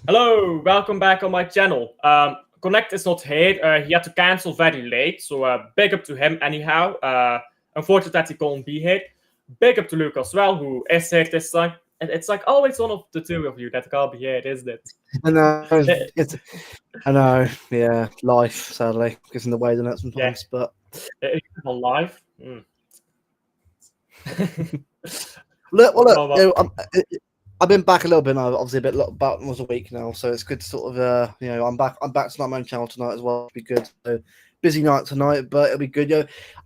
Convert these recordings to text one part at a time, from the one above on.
Hello, welcome back on my channel. Connect is not here. He had to cancel very late, so big up to him anyhow. Unfortunate that he can't be here. Big up to Luke as well, who is here this time. And it's like always one of the two of you that can't be here, isn't it? I know. I know. Yeah, life sadly gets in the way, doesn't it? Sometimes, but It's on live. look. I've been back a little bit now. Obviously, about almost a week now, so it's good to sort of I'm back. I'm back to my own channel tonight as well. It'll be good. So, busy night tonight, but it'll be good.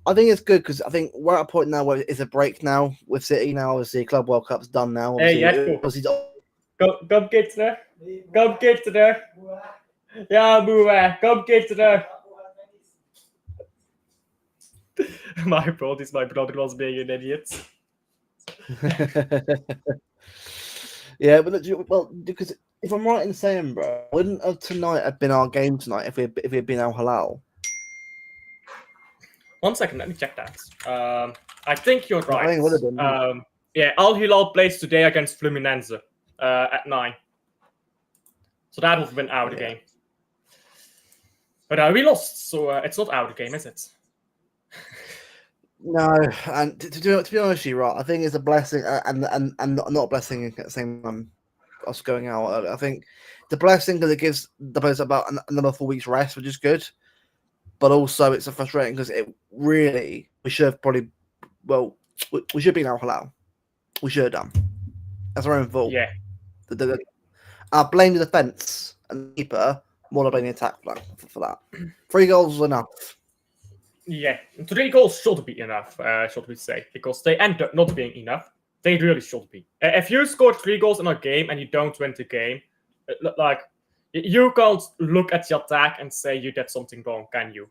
I think it's good because I think we're at a point now where it's a break now with City. Now, obviously, Club World Cup's done now. Obviously, Kom kinderen. Kom kinderen. Ja, moe. Kom kinderen. My apologies, my brother was being an idiot. Yeah, but because if I'm right in saying, bro, wouldn't have tonight have been our game tonight if we had been Al Hilal? 1 second, let me check that. I think you're right. I think it would have been. Yeah, Al Hilal plays today against Fluminense at 9. So that would have been our game. But we lost, so it's not our game, is it? No, and to be honest with you, right, I think it's a blessing and not a blessing at the same time. Us going out early. I think the blessing because it gives the players about another 4 weeks rest, which is good. But also, it's a frustrating because we should have probably, we should have been Al Hilal. We should have done. That's our own fault. Yeah. I blame the defence and the keeper more than blame the attack for that. 3 goals was enough. Yeah, 3 goals should be enough, should we say, because they end up not being enough. They really should be. If you scored 3 goals in a game and you don't win the game, like, you can't look at the attack and say you did something wrong, can you?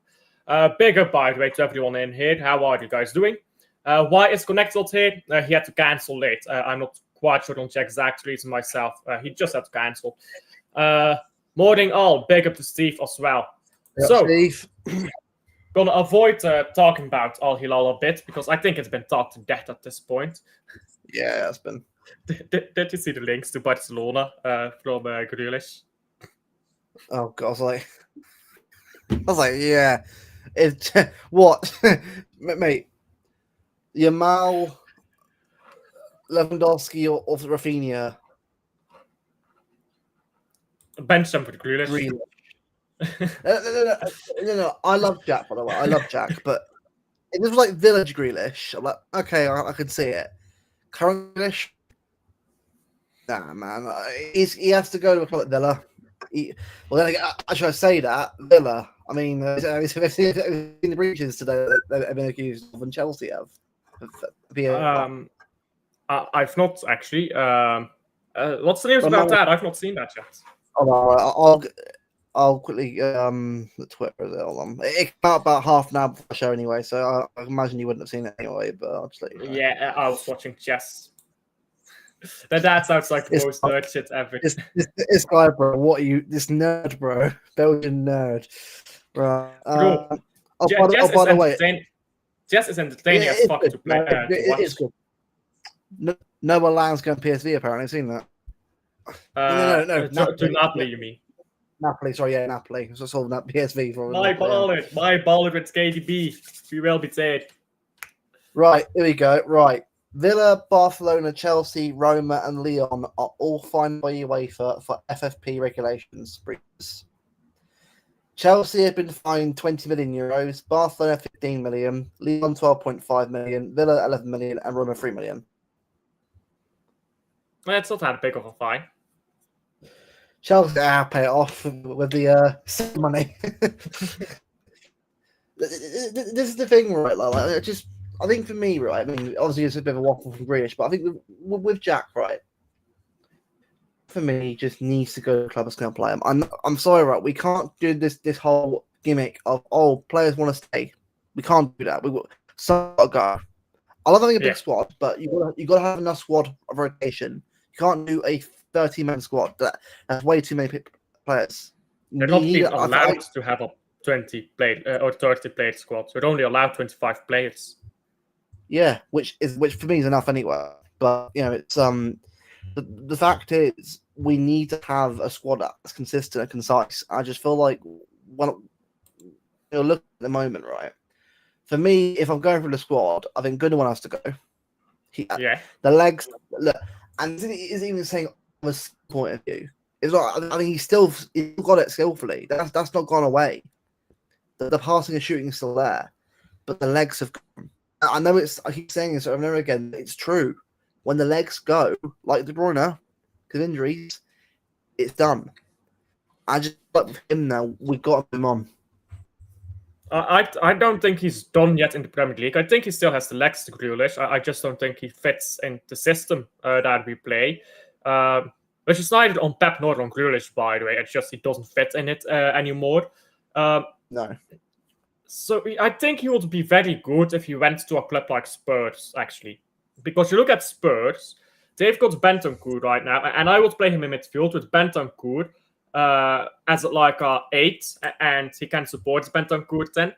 Big up, by the way, to everyone in here. How are you guys doing? Why is Connected here? He had to cancel late. I'm not quite sure on the exact reason myself. He just had to cancel. Morning all. Big up to Steve as well. Yeah, so, Steve. Gonna avoid talking about Al Hilal a bit because I think it's been talked to death at this point. Yeah, it's been. Did you see the links to Barcelona from Grealish? Oh God, I was like, yeah. What, mate? Yamal, Lewandowski, or Rafinha? Bench them for Grealish. No. I love Jack, by the way. I love Jack, but it was like Village Grealish. I'm like, okay, I can see it. Current Grealish, nah, man. He has to go to a club like Villa. Should I say that Villa? I mean, I've seen the breaches today that have been accused of, and Chelsea have. I've not actually. What's the news about that? I've not seen that yet. I'll quickly the Twitter hold on. It came out about half an hour before the show anyway, so I imagine you wouldn't have seen it anyway. But I'll just let you know. Yeah, I was watching chess. That sounds like the most nerd shit ever. This guy, bro. What are you? This nerd, bro. Belgian nerd. Right. By the way, chess is entertaining as fuck to play. It is good. Noah Lang's going PSV. Apparently, I've seen that. No. To Napoli, you mean? Napoli, sorry, yeah, Napoli. So solving that PSV for my baller with KDB. We will be said. Right, here we go. Right. Villa, Barcelona, Chelsea, Roma, and Lyon are all fined by UEFA for FFP regulations breaches. Chelsea have been fined €20 million, Barcelona 15 million, Lyon 12.5 million, Villa 11 million, and Roma 3 million. Well, it's not that big of a fine. Chelsea pay it off with the money. This is the thing, right? I think for me, right. I mean, obviously it's a bit of a waffle from Grealish, but I think with Jack, right. For me, he just needs to go to the club that's going to play him. I'm sorry, right. We can't do this whole gimmick of players want to stay. We can't do that. We will go. I love having a big squad, but you got to have enough squad of rotation. You can't do a 30-man squad. That's way too many players. They're not even allowed to have a 20 player or 30 player squad. So they're only allowed 25 players. Yeah, which for me is enough anyway. But it's the fact is we need to have a squad that's consistent and concise. I just feel like when you look at the moment, right? For me, if I'm going for the squad, I think Gundogan has to go. Yeah. The legs, look, and is even saying from a point of view. It's not. I mean, he's still got it skillfully. That's not gone away. The passing and shooting is still there, but the legs have gone. I know it's. I keep saying this over and over again. It's true. When the legs go, like De Bruyne, because of injuries, it's done. I just like with him now. We've got him on. I don't think he's done yet in the Premier League. I think he still has the legs to Grealish. I just don't think he fits in the system that we play. Which is neither on Pep nor on Grealish, by the way. It's just he doesn't fit in it anymore. No. So I think he would be very good if he went to a club like Spurs, actually. Because you look at Spurs, they've got Bentancur right now, and I would play him in midfield with Bentancur as like a 8, and he can support Bentancur 10.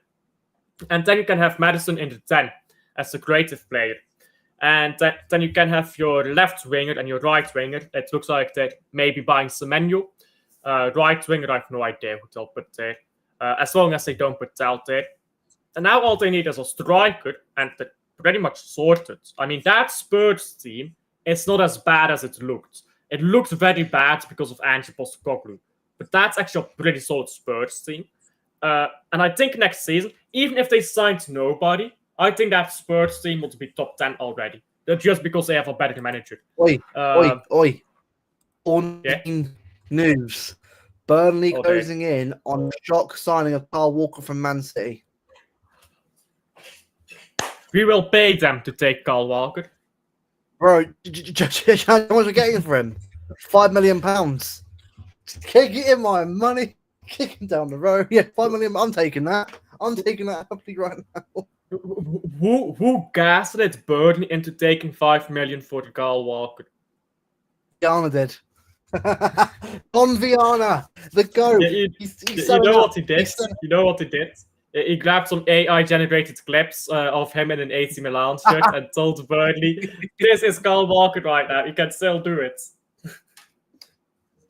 And then you can have Madison in the 10 as a creative player. And then you can have your left winger and your right winger. It looks like they're maybe buying Semenyo. Right winger, I have no idea who they'll put there. As long as they don't put Tel there. And now all they need is a striker, and they're pretty much sorted. I mean, that Spurs team is not as bad as it looked. It looked very bad because of Ange Postecoglou. But that's actually a pretty solid Spurs team. And I think next season, even if they signed nobody, I think that Spurs team would be top 10 already. Just because they have a better manager. Oi. On news. Burnley closing in on shock signing of Kyle Walker from Man City. We will pay them to take Kyle Walker. Bro, how much are we getting for him? £5 million. Kick it in my money. Kick him down the road. Yeah, 5 million. I'm taking that. I'm taking that happily right now. Who gaslit Burnley into taking 5 million for the Kyle Walker? Viana did. Don Viana, the GOAT. Yeah, you know what he did? You know what he did? He grabbed some AI-generated clips of him in an AC Milan shirt and told Burnley, "This is Kyle Walker right now. You can still do it."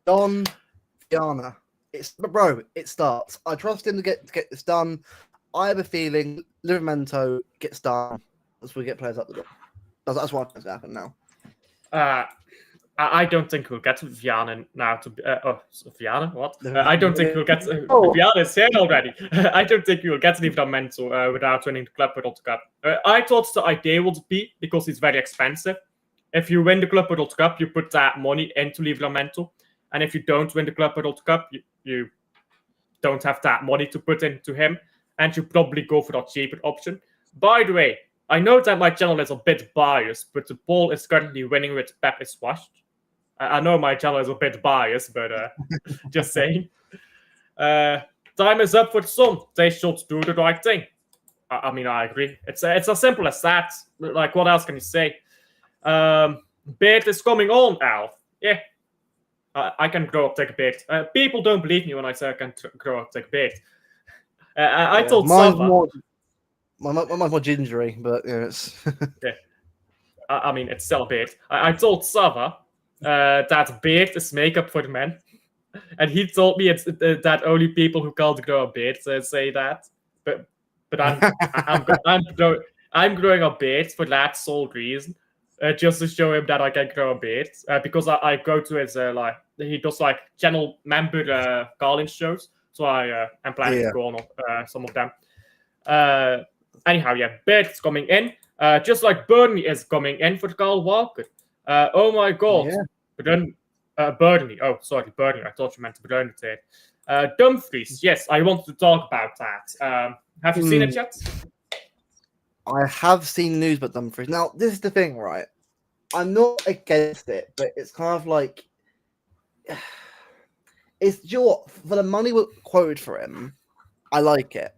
Don Viana. It starts. I trust him to get this done. I have a feeling Livramento gets done as we get players up the door. That's what has to happen now. I don't think we'll get Viana now to Viana? What? I don't think we'll get Viana is here already. I don't think we'll get Livramento without winning the Club World Cup. I thought the idea would be, because he's very expensive, if you win the Club World Cup, you put that money into Livramento. And if you don't win the Club World Cup, you don't have that money to put into him. And you probably go for that cheaper option. By the way, I know that my channel is a bit biased, but the poll is currently winning with Pep is washed. I know my channel is a bit biased, but just saying. Time is up for some. They should do the right thing. I mean, I agree. It's as simple as that. Like, what else can you say? Beard is coming on, Alf. Yeah. I can grow up, take a beard. People don't believe me when I say I can grow up, take a beard. I told Sava. Mine's more gingery, but yeah, it's... yeah. I mean, it's still a beard. I told Sava that beard is makeup for the men. And he told me it's that only people who can't grow a beard say that. But I'm growing a beard for that sole reason. Just to show him that I can grow a beard. Because I go to his, he does like channel member call-in shows. So I am planning to go on some of them. Anyhow, yeah, beard's coming in. Just like Burnley is coming in for Kyle Walker. Oh my god. Yeah. But then Burnley. Oh, sorry, Burnley. I thought you meant Burnley there. Dumfries. Yes, I wanted to talk about that. Have you seen it yet? I have seen news about Dumfries. Now, this is the thing, right? I'm not against it, but it's kind of like... It's, you know what? For the money we quoted for him, I like it.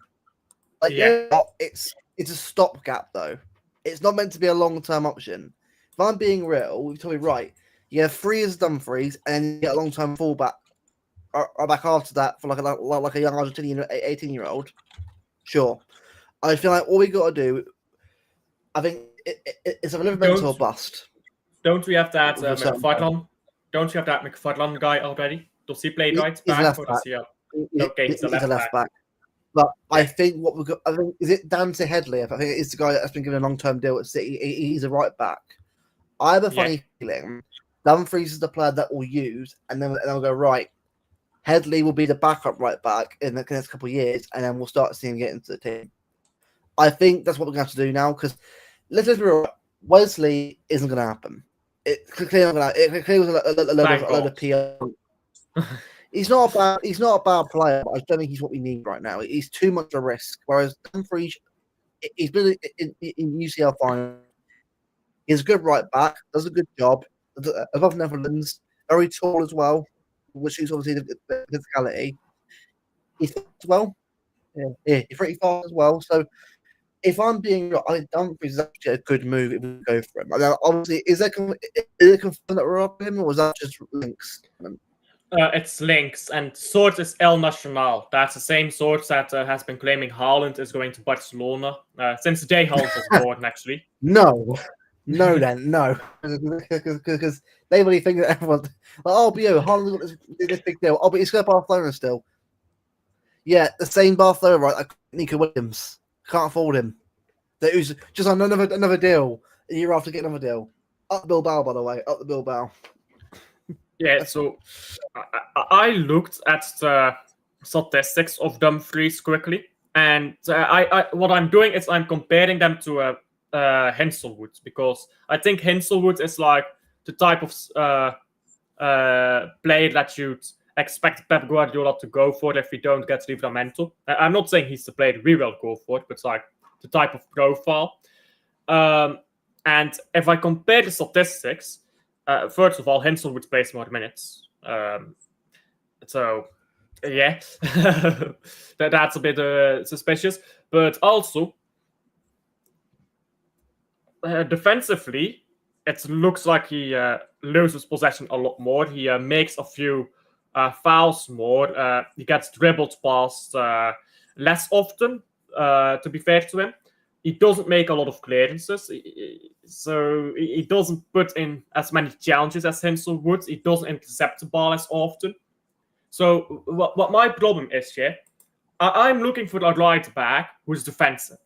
Like, yeah, it's a stopgap, though. It's not meant to be a long-term option. If I'm being real, you're totally right. You have 3 years Dumfries, and you get a long-term fullback or back after that for like a young Argentinian 18-year-old. Sure. I feel like all we got to do, I think, it's a Livramento or bust. Don't we have that fight on? don't you have that McFarland guy already? Does he play right He's a back left or does back. he? Okay, he's a He's a left back. But I Yeah. think what we've got, I think, is it Dante Headley? I think it's the guy that's been given a long-term deal at City. He's a right back. I have a funny feeling Dumfries is the player that we'll use, and then we'll go, right, Headley will be the backup right back in the next couple of years, and then we'll start seeing him get into the team. I think that's what we're going to have to do now, because let's be real, Wesley isn't going to happen. It clearly was a load of PR. He's not a bad player, but I don't think he's what we need right now. He's too much a risk. Whereas Dumfries, he's been in UCL final. He's a good right back, does a good job. Above Netherlands, very tall as well, which is obviously the physicality. He's fast as well. Yeah, he's pretty fast as well. So if I'm being real, I think Dumfries is actually a good move if we go for him. Now, obviously, is it confirmed that we're up him, or was that just links? It's links, and source is El Nacional. That's the same source that has been claiming Haaland is going to Barcelona since the day Haaland was born, actually. No, because they really think that everyone's like, oh, but Haaland's got this big deal. Oh, but he's got Barcelona still. Yeah, the same Barcelona, right? Like Nico Williams can't afford him. That was just on another deal. A year after getting another deal. Up Bilbao, by the way, up the Bilbao. Yeah, so I looked at the statistics of Dumfries quickly, and what I'm doing is I'm comparing them to Henselwood, because I think Henselwood is like the type of player that you'd expect Pep Guardiola to go for if we don't get Livramento. I'm not saying he's the player we will go for, but it's like the type of profile. And if I compare the statistics, first of all, Henselwood plays more minutes. So, yeah, that's a bit suspicious. But also, defensively, it looks like he loses possession a lot more. He makes a few fouls more. He gets dribbled past less often, to be fair to him. He doesn't make a lot of clearances, so he doesn't put in as many challenges as Hensel would. He doesn't intercept the ball as often. So what my problem is here, I'm looking for a right back who's defensive.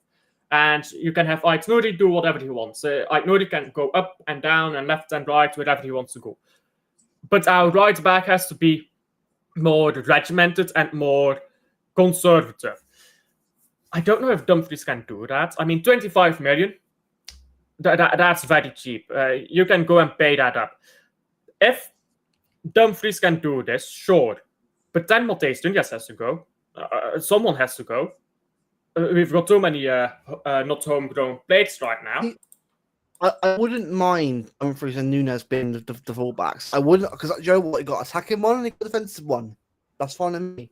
And you can have Ait Nouri do whatever he wants. Ait Nouri can go up and down and left and right, wherever he wants to go. But our right back has to be more regimented and more conservative. I don't know if Dumfries can do that. I mean, 25 million, that's very cheap. You can go and pay that up. If Dumfries can do this, sure. But then Matthijs Dunjas has to go. Someone has to go. We've got too many not homegrown players right now. I wouldn't mind Dumfries and Nunes being the fullbacks. I wouldn't, because you know what? He got attacking one and he got defensive one. That's fine with me.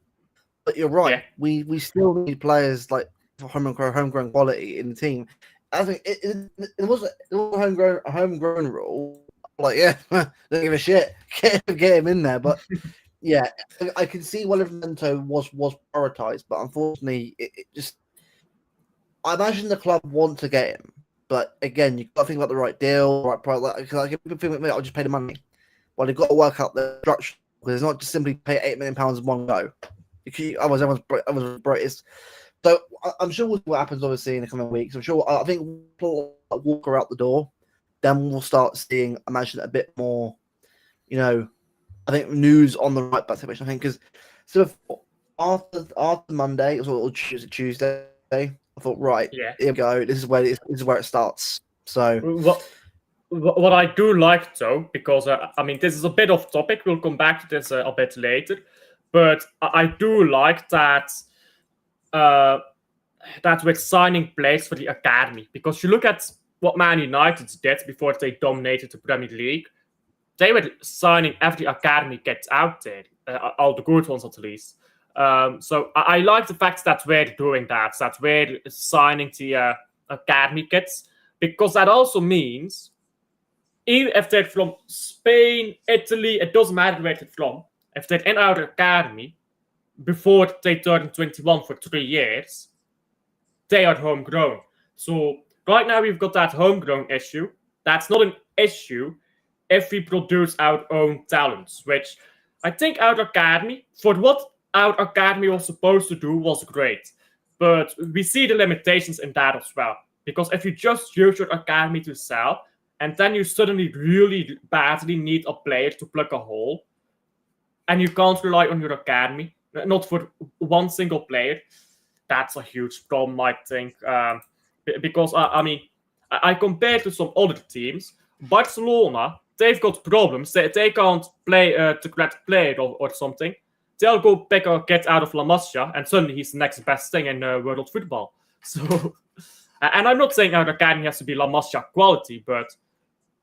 But you're right. Yeah. We still need players like homegrown quality in the team. I think it was a homegrown rule. Like, yeah, don't give a shit. Get him in there. But yeah, I can see why Livramento was prioritized, but unfortunately, it just. I imagine the club want to get him, but again, you've got to think about the right deal, right price. Like people think, I'll just pay the money. Well, they've got to work out the structure, because it's not just simply pay £8 million in one go. Otherwise, everyone's bright. So I'm sure we'll see what happens, obviously, in the coming weeks. I'm sure. I think we'll Walker out the door. Then we'll start seeing, I imagine, a bit more, I think news on the right back situation. I think because sort of after Monday, or Tuesday, I thought, right, here we go. This is where it starts. So what I do like, though, because I mean, this is a bit off topic. We'll come back to this a bit later, but I do like that that we're signing players for the academy, because you look at what Man United did before they dominated the Premier League. They were signing every academy gets out there, all the good ones at least. So I like the fact that we're doing that we're signing the academy kids, because that also means even if they're from Spain, Italy, it doesn't matter where they're from, if they're in our academy before they turn 21 for 3 years, they are homegrown. So right now we've got that homegrown issue. That's not an issue if we produce our own talents, which I think our academy, for what our academy was supposed to do, was great. But we see the limitations in that as well. Because if you just use your academy to sell, and then you suddenly really badly need a player to plug a hole, and you can't rely on your academy, not for one single player, that's a huge problem, I think. Because, I mean, I compare to some other teams. Barcelona, they've got problems. They can't play to get player or something. They'll go pick a kid out of La Masia, and suddenly he's the next best thing in world football. So, and I'm not saying our academy has to be La Masia quality, but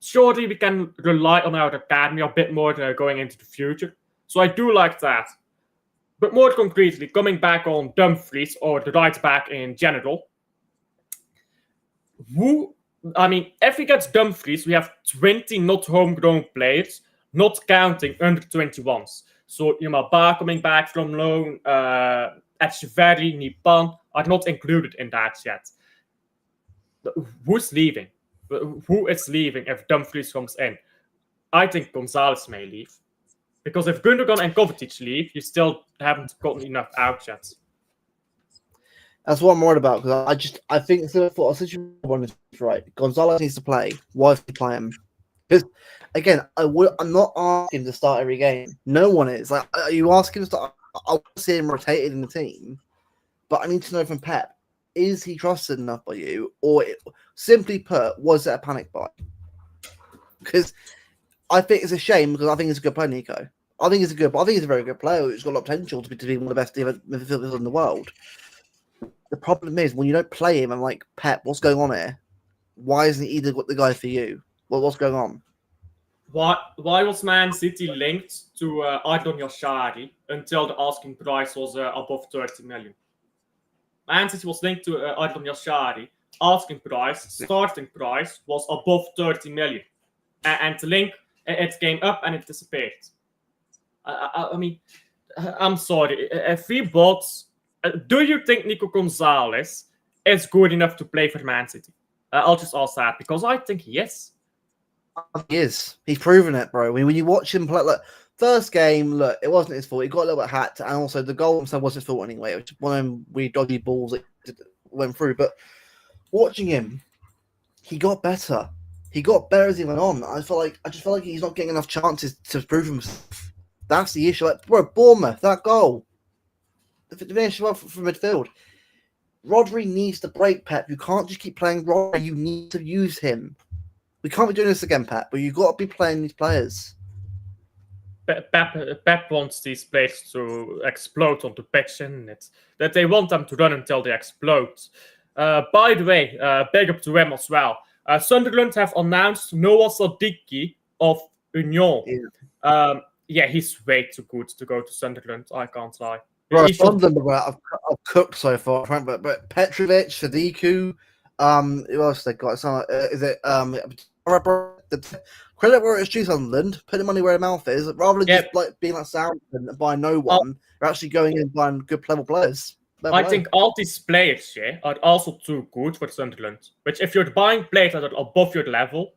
surely we can rely on our academy a bit more going into the future. So I do like that. But more concretely, coming back on Dumfries or the right back in general, if we get Dumfries, we have 20 not homegrown players, not counting under 21s. So, Ba coming back from loan, Etcheverry, Nipan are not included in that yet. Who's leaving? Who is leaving if Dumfries comes in? I think Gonzalez may leave. Because if Gundogan and Kovacic leave, you still haven't gotten enough out yet. That's what I'm worried about, because I think for a situation is right. Gonzalez needs to play. Why is he playing? Because again, I'm not asking to start every game. No one is. Like, are you asking to start? I want to see him rotated in the team, but I need to know from Pep: is he trusted enough by you, or simply put, was it a panic buy? Because I think it's a shame, because I think he's a good player, Nico. I think he's a very good player who's got a lot of potential to be one of the best midfielders in the world. The problem is when you don't play him, I'm like, Pep, what's going on here? Why isn't he the guy for you? What's going on? Why was Man City linked to Ardon Yashari until the asking price was above 30 million? Man City was linked to Ardon Yashari. Asking price, starting price was above 30 million. And the link, it came up and it disappeared. I mean, I'm sorry. If we bought... do you think Nico Gonzalez is good enough to play for Man City? I'll just ask that, because I think he is. He is. He's proven it, bro. When you watch him play, look, first game, look, it wasn't his fault. He got a little bit hacked, and also the goal himself wasn't his fault anyway. It was one of them weird dodgy balls that went through. But watching him, he got better. He got better as he went on. I just feel like he's not getting enough chances to prove himself. That's the issue. Like, bro, Bournemouth, that goal. The finish from midfield. Rodri needs to break, Pep. You can't just keep playing Rodri. You need to use him. We can't be doing this again, Pep, but you've got to be playing these players. Pep wants these players to explode on the pitch, and it's that they want them to run until they explode. By the way, big up to him as well. Sunderland have announced Noah Sadiki of Union. Yeah, he's way too good to go to Sunderland. I can't lie. Bro, Sunderland, I've cooked so far, but Petrovic, Sadiku, who else they got? Is it credit where it's due, Sunderland? Put the money where the mouth is, rather than just like being like Southampton and buying no one. They're actually going in and buying good level players. I think all these players are also too good for Sunderland. Which, if you're buying players that are above your level,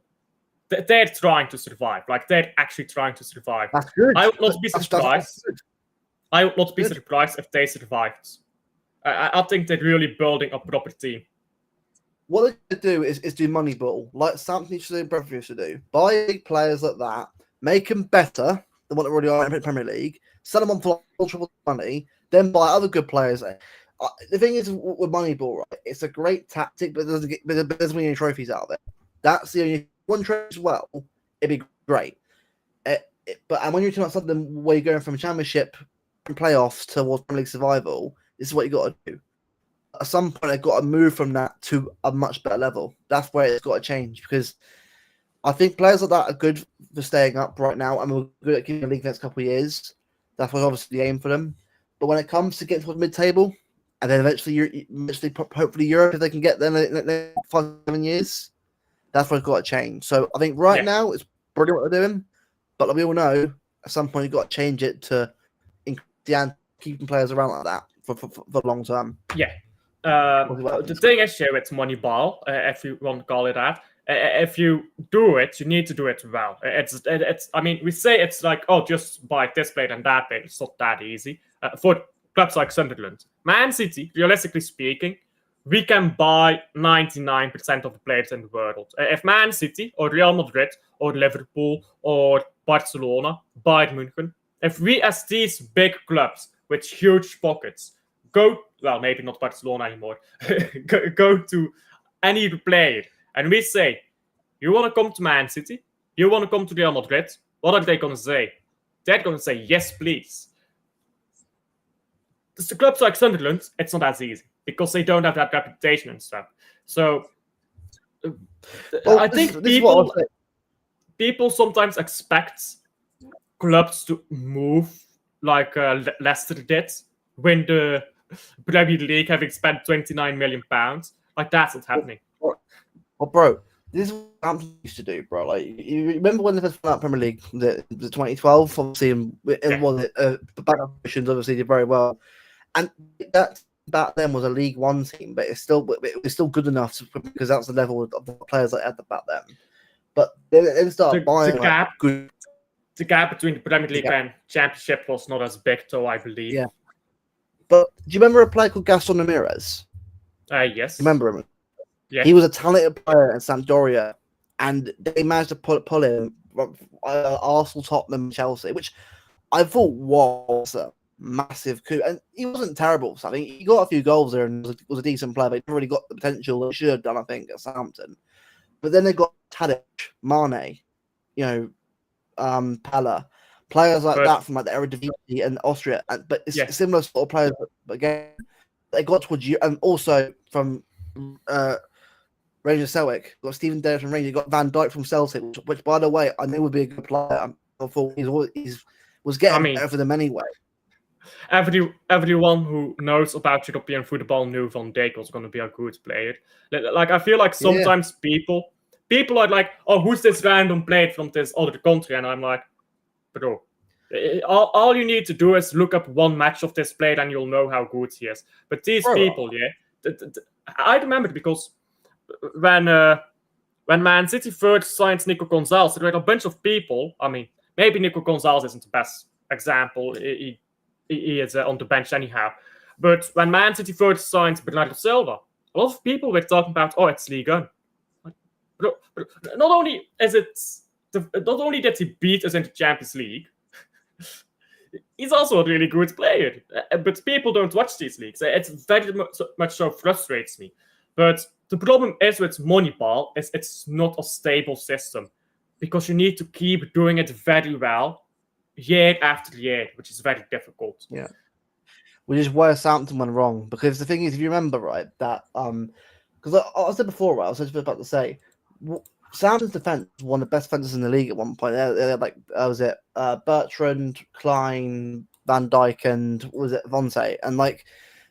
they're trying to survive. Like, they're actually trying to survive. That's good. I would not be surprised. I would not be surprised if they survived. I think they're really building a proper team. What they should do is do Moneyball, like Southampton used to do and Brentford used to do. Buy big players like that, make them better than what they already are in the Premier League, sell them on for triple money, then buy other good players. The thing is with Moneyball, right? It's a great tactic, but it doesn't win any trophies out of it. That's the only one trophy as well. It'd be great. But when you're talking about something where you're going from Championship playoffs towards Premier League survival, this is what you got to do. At some point, they've got to move from that to a much better level. That's where it's got to change, because I think players like that are good for staying up right now, and we're good at keeping the league the next couple of years. That's what's obviously the aim for them. But when it comes to getting towards mid-table, and then eventually, hopefully Europe, if they can get there in the 5-7 years, that's where it's got to change. So I think right now, it's brilliant what they're doing, but like we all know, at some point, you've got to change it to keeping players around like that for the long term. Yeah. The thing is here with Moneyball, if you want to call it that, If you do it, you need to do it well. It's. I mean, we say it's like, oh, just buy this player and that player. It's not that easy. For clubs like Sunderland, Man City, realistically speaking, we can buy 99% of the players in the world. If Man City or Real Madrid or Liverpool or Barcelona, Bayern München, if we as these big clubs with huge pockets well, maybe not Barcelona anymore, go to any player and we say, you want to come to Man City? You want to come to Real Madrid? What are they going to say? They're going to say, yes, please. The clubs like Sunderland, it's not as easy because they don't have that reputation and stuff. So I think people sometimes expect clubs to move like Leicester did, win the Premier League having spent £29 million. Like, that's what's happening. Well, bro, this is what Southampton used to do, bro. Like, you remember when they first won that Premier League, the 2012? Obviously, the back operations obviously did very well, and that back then was a League One team, but it was still good enough because that's the level of the players that had back then. But then started buying good. The gap between the Premier League and Championship was not as big, though, I believe. Yeah. But do you remember a player called Gaston Ramirez? Yes. Remember him? Yeah. He was a talented player in Sampdoria, and they managed to pull him Arsenal, Tottenham, Chelsea, which I thought was a massive coup. And he wasn't terrible. So I think he got a few goals there and was a decent player, but he never really got the potential that he should have done, I think, at Southampton. But then they got Tadic, Mane, Pella, players like that from like the Eredivisie and Austria, but it's similar sort of players. But again, they got towards you, and also from Rangers Celtic, got Stephen Davis from Rangers, got Van Dijk from Celtic, which by the way I knew would be a good player. I thought he was getting better for them anyway. Everyone who knows about European football knew Van Dijk was going to be a good player. Like, I feel like sometimes people are like, oh, who's this random player from this other country? And I'm like, bro, all you need to do is look up one match of this player and you'll know how good he is. But these people, I remember because when Man City first signed Nico Gonzalez, there were a bunch of people. I mean, maybe Nico Gonzalez isn't the best example. He is on the bench anyhow. But when Man City first signed Bernardo Silva, a lot of people were talking about, oh, it's Ligue 1. Not only did he beat us in the Champions League, he's also a really good player. But people don't watch these leagues. It's very much so frustrates me. But the problem is with Moneyball is it's not a stable system because you need to keep doing it very well year after year, which is very difficult. Yeah. Which is where Southampton went wrong. Because the thing is, if you remember, right, that because I said before, right, I was just about to say, Southampton's defense was one of the best defenses in the league at one point. They had like, was it Bertrand, Klein, Van Dijk, and was it Vontae? And like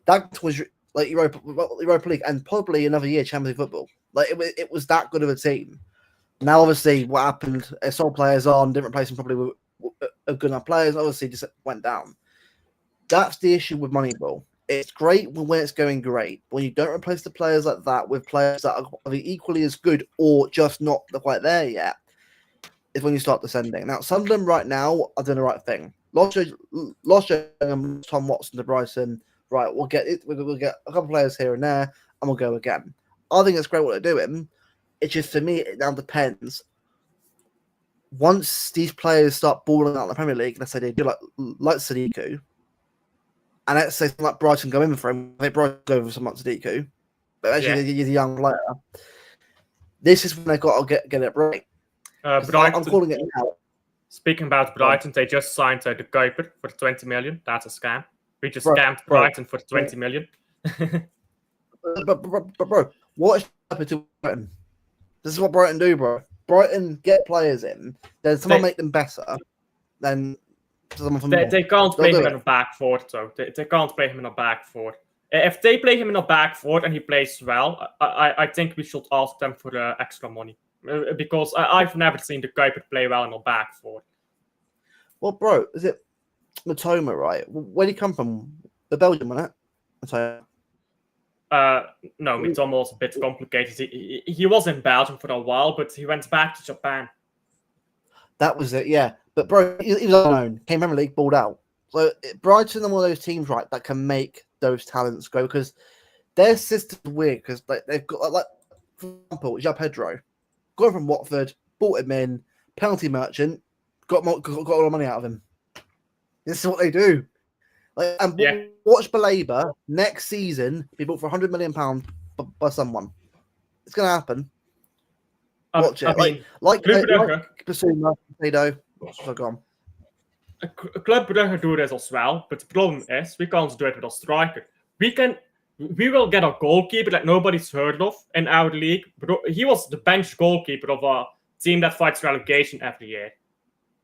that was like Europa League and probably another year Champions League football. Like it was that good of a team. Now, obviously, what happened? It sold players on different places, probably were good enough players. Obviously, just went down. That's the issue with Moneyball. It's great when it's going great. When you don't replace the players like that with players that are equally as good or just not quite there yet, is when you start descending. Now, Sunderland right now are doing the right thing. Lost Tom Watson to Brighton. Right, we'll get a couple of players here and there, and we'll go again. I think it's great what they're doing. It's just, for me, it now depends. Once these players start balling out in the Premier League, let's say they do like Sadiku, and let's say something like Brighton go in for him, I think Brighton go over someone like Sadiku, but actually he's a young player. This is when they've got to get it right. Brighton, I'm calling it now. Speaking about Brighton, they just signed the Kuiper for 20 million. That's a scam. We just scammed Brighton for 20 million. but bro, what is happening to Brighton? This is what Brighton do, bro. Brighton get players in, then someone make them better, then someone from they can't play him in a back four, though. They can't play him in a back four. If they play him in a back four and he plays well, I think we should ask them for extra money. Because I've never seen the Kuiper play well in a back four. Well, bro, is it Matoma, right? Where did he come from? The Belgium, wasn't it? No, Mitoma was a bit complicated. He was in Belgium for a while, but he went back to Japan. That was it, yeah. But bro, he was unknown. Came Premier League, balled out. So Brighton are one of those teams, right, that can make those talents go because their system's weird because they've got like for example, João Pedro, got him from Watford, bought him in, penalty merchant, got a lot of money out of him. This is what they do. Like, and watch Baleba next season be bought for £100 million by someone. It's going to happen. Watch it. Like Basuma, Tado. So gone. Club Brugge do this as well, but the problem is we can't do it with a striker. We will get a goalkeeper that nobody's heard of in our league. He was the bench goalkeeper of a team that fights relegation every year,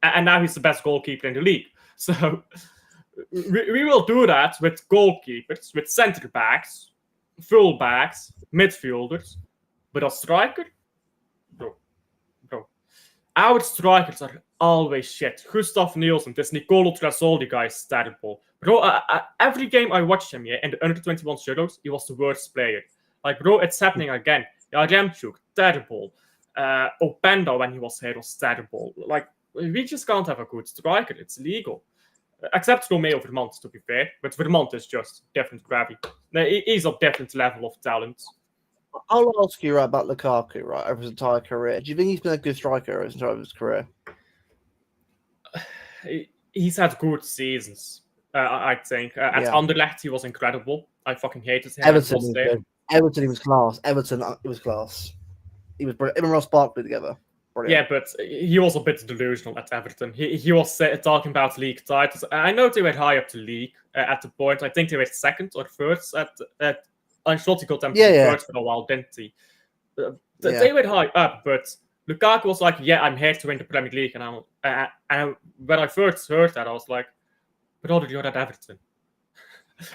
and now he's the best goalkeeper in the league. So we will do that with goalkeepers, with centre backs, full backs, midfielders, but a striker, bro. Our strikers are always shit. Gustav Nielsen, this Nicolo Trasoldi guy is terrible. Bro, every game I watched him, in the under-21 shadows, he was the worst player. Like, bro, it's happening again. Yaremchuk, terrible. Openda, when he was here, was terrible. Like, we just can't have a good striker. It's legal. Except Romeo Vermont, to be fair. But Vermont is just different gravity. He's a different level of talent. I'll ask you about Lukaku, right, over his entire career. Do you think he's been a good striker over his career? He's had good seasons, I think. At Anderlecht, he was incredible. I fucking hated him. Everton, he was class. Everton, it was class. He was brilliant. Him and Ross Barkley together. Brilliant. Yeah, but he was a bit delusional at Everton. He was talking about league titles. I know they were high up to league at the point. I think they were second or third at Ancelotti got them third for a while, didn't he? They were high up, but Lukaku was like, "Yeah, I'm here to win the Premier League." And when I first heard that, I was like, "Brother, you're at Everton."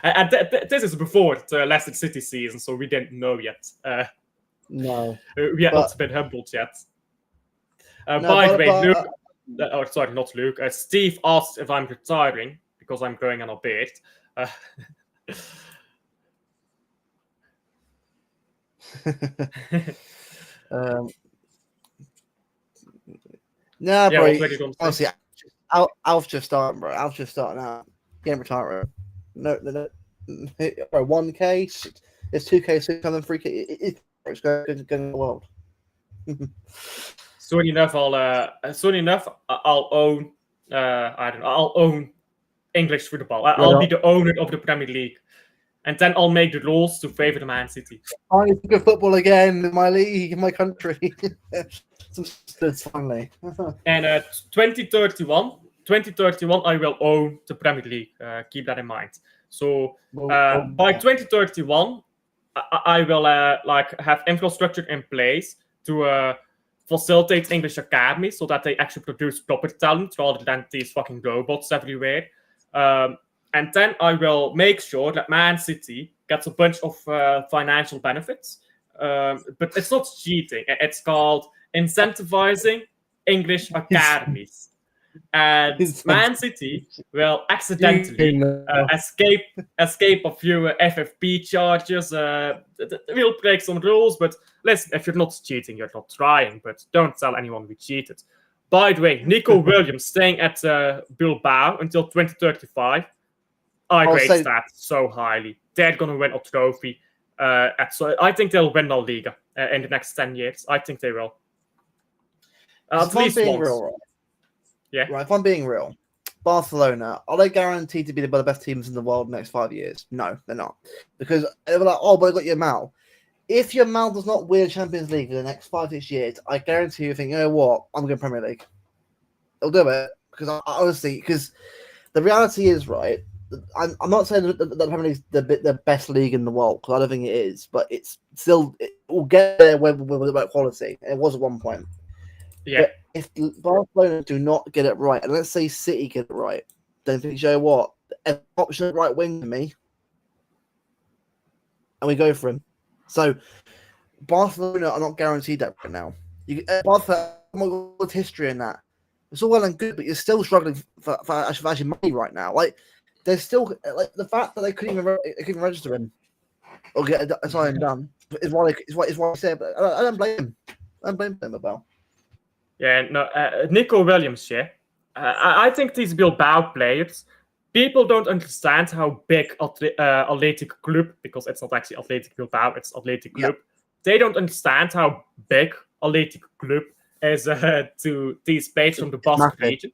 And this is before the Leicester City season, so we didn't know yet. No, we had not been humbled yet. By the way, Luke, not Luke. Steve asked if I'm retiring because I'm growing on a beard. Nah, bro. Honestly, Alf's just starting, bro. Alf's just starting out. Game retired. No. Bro, 1K, it's 2K, 600, 3K. It's going to the world. Soon enough, I'll own. I don't know. I'll own English football. I'll be the owner of the Premier League, and then I'll make the rules to favor the Man City. I need to go football again in my league, in my country. It's finally. And 2031, I will own the Premier League. Keep that in mind. So by 2031, I will have infrastructure in place to facilitate English academies so that they actually produce proper talent rather than these fucking robots everywhere. And then I will make sure that Man City gets a bunch of financial benefits. But it's not cheating. It's called incentivizing English academies. And Man City will accidentally escape a few FFP charges. We'll break some rules, but listen, if you're not cheating, you're not trying. But don't tell anyone we cheated. By the way, Nico Williams staying at Bilbao until 2035. I rate that so highly. They're going to win a trophy. So I think they'll win La Liga in the next 10 years. I think they will. At least once. Real, right? Yeah. Right, if I'm being real, Barcelona, are they guaranteed to be one of the best teams in the world in the next 5 years? No, they're not. Because they were like, oh, but I got Yamal. If Yamal does not win Champions League in the next 5-6 years, I guarantee you think, you know what, I'm going to Premier League. They'll do it. Because I honestly, because the reality is, right, I'm not saying that the Premier League is the best league in the world, because I don't think it is, but it will get there with the right quality. It was at one point. Yeah. But if Barcelona do not get it right, and let's say City get it right, then think, you know what, an option at right wing to me, and we go for him. So Barcelona are not guaranteed that right now. Barcelona with history in that. It's all well and good, but you're still struggling for actually money right now. Like there's still like the fact that they couldn't even register him. or get a sign done. Is what I said. But I don't blame him. I don't blame him about. Yeah, no, Nico Williams, yeah. I think these Bilbao players, people don't understand how big Athletic Club, because it's not actually Athletic Bilbao, it's Athletic Club. They don't understand how big Athletic Club is to these players from the Basque region.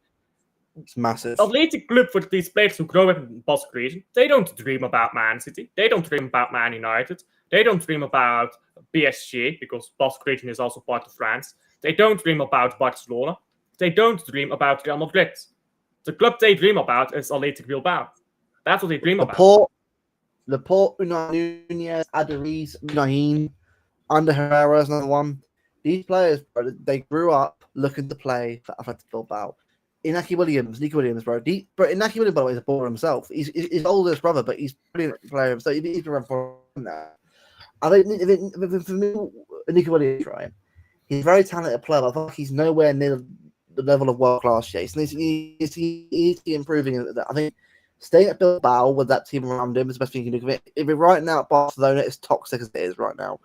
It's massive. Athletic Club for these players who grow up in the Basque region, they don't dream about Man City. They don't dream about Man United. They don't dream about PSG, because Basque region is also part of France. They don't dream about Barcelona. They don't dream about Real Madrid. The club they dream about is Athletic Bilbao. That's what they dream about. Laporte, Unai Nunez, Aduriz, Nahin, Ander Herrera is another one. These players, bro, they grew up looking to play for Athletic Bilbao. Nico Williams, bro. Inaki Williams, by the way, is a baller himself. He's his oldest brother, but he's a brilliant player himself. He's been around for that. I think for me, Nico Williams, right? He's a very talented player, but I think he's nowhere near the level of world class yet. He's improving. I think staying at Bilbao with that team around him is the best thing you can do. If it right now at Barcelona, it's toxic as it is right now.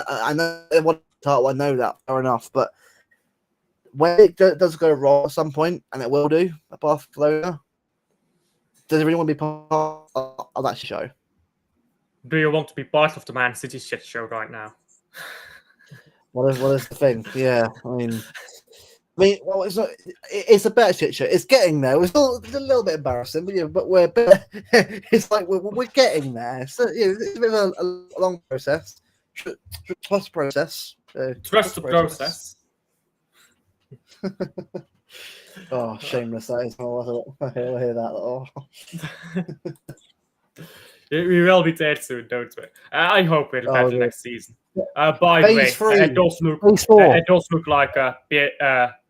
I know they want to title. I know that, fair enough, but when it does go wrong at some point, and it will do at Barcelona, does it really want to be part of that show? Do you want to be part of the Man City shit show right now? What is the thing? Yeah, I mean, well, it's a better shit show. It's getting there. It's a little bit embarrassing, but it's like we're getting there. So it's a bit of a long process. Trust process. Trust the process. Oh, shameless! That is. I hear that. Oh. We will be there soon, don't we? I hope we're better next season. By the way, it does look like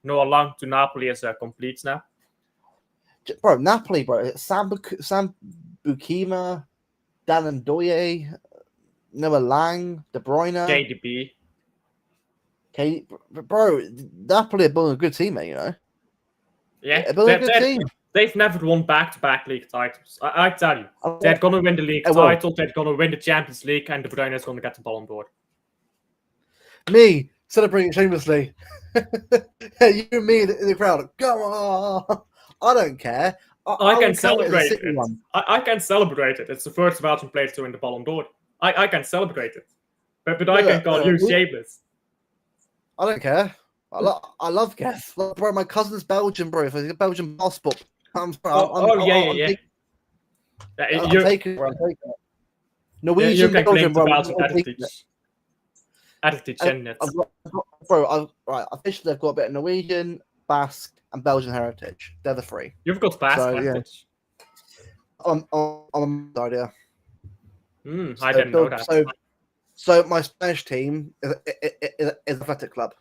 Noah Lang to Napoli is complete now. Bro, Napoli, bro. Sam Bukima, Dan Ndoye, Noah Lang, De Bruyne, KDB. Bro, Napoli are building a good team, mate, you know? Yeah, they're building a good team. They've never won back-to-back league titles. I tell you, they're going to win the league title, they're going to win the Champions League, and De Bruyne is going to get the Ballon d'Or. Me, celebrating shamelessly. You and me in the crowd. Come on. I don't care. I can celebrate it. I can celebrate it. It's the first Belgian player to win the Ballon d'Or. I can celebrate it. But I can call you shameless. I don't care. I love Geth. Bro, my cousin's Belgian, bro. If I get a Belgian passport, I'm yeah. I'm taking it, bro. Norwegian, you can Belgian, bro. Belgian attitude. Officially, I've got a bit of Norwegian, Basque, and Belgian heritage. They're the three. You've got Basque heritage. On the idea. I didn't know that. So my Spanish team is Athletic Club.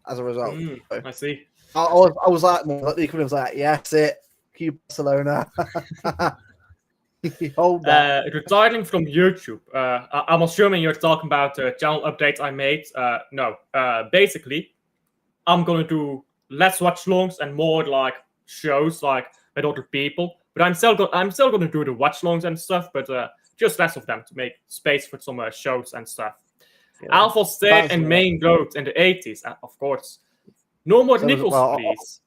As a result, I see. I was like, the equivalent was like, yes, Q Barcelona. Hold that. Retiring from YouTube. I'm assuming you're talking about the channel update I made. No. Basically, I'm gonna do less watch longs and more like shows like with other people. But I'm still gonna do the watch longs and stuff, but just less of them to make space for some shows and stuff. Yeah. Alpha stayed in main road in the 80s, of course. No more Nicos, please.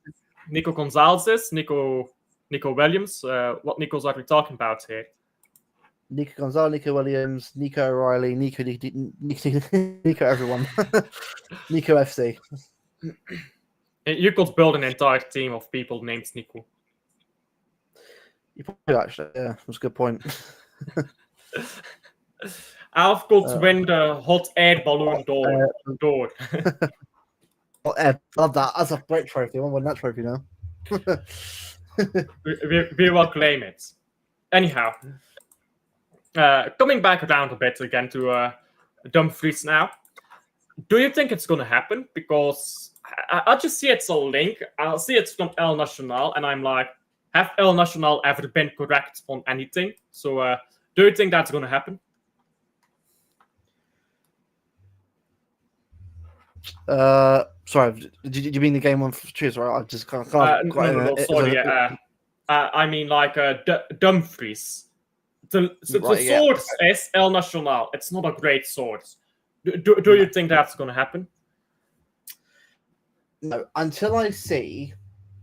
Nico Gonzalez, Nico Williams. What Nicos are we talking about here? Nico Gonzalez, Nico Williams, Nico O'Reilly, Nico everyone. Nico FC. You could build an entire team of people named Nico. You probably actually, yeah, that's a good point. Alf could win the hot air balloon door. Love that. That's a great trophy. I want to win that trophy now. we will claim it. Anyhow, coming back around a bit again to Dumfries now. Do you think it's going to happen? Because I just see it's a link. I'll see it's from El Nacional, and I'm like, have El Nacional ever been correct on anything? So do you think that's going to happen? Sorry, did you mean the game on Tuesday? Right? I just can't. No, sorry. I mean, like Dumfries. the Right, yeah. sword is El Nacional. It's not a great sword. Do you think that's going to happen? No, until I see.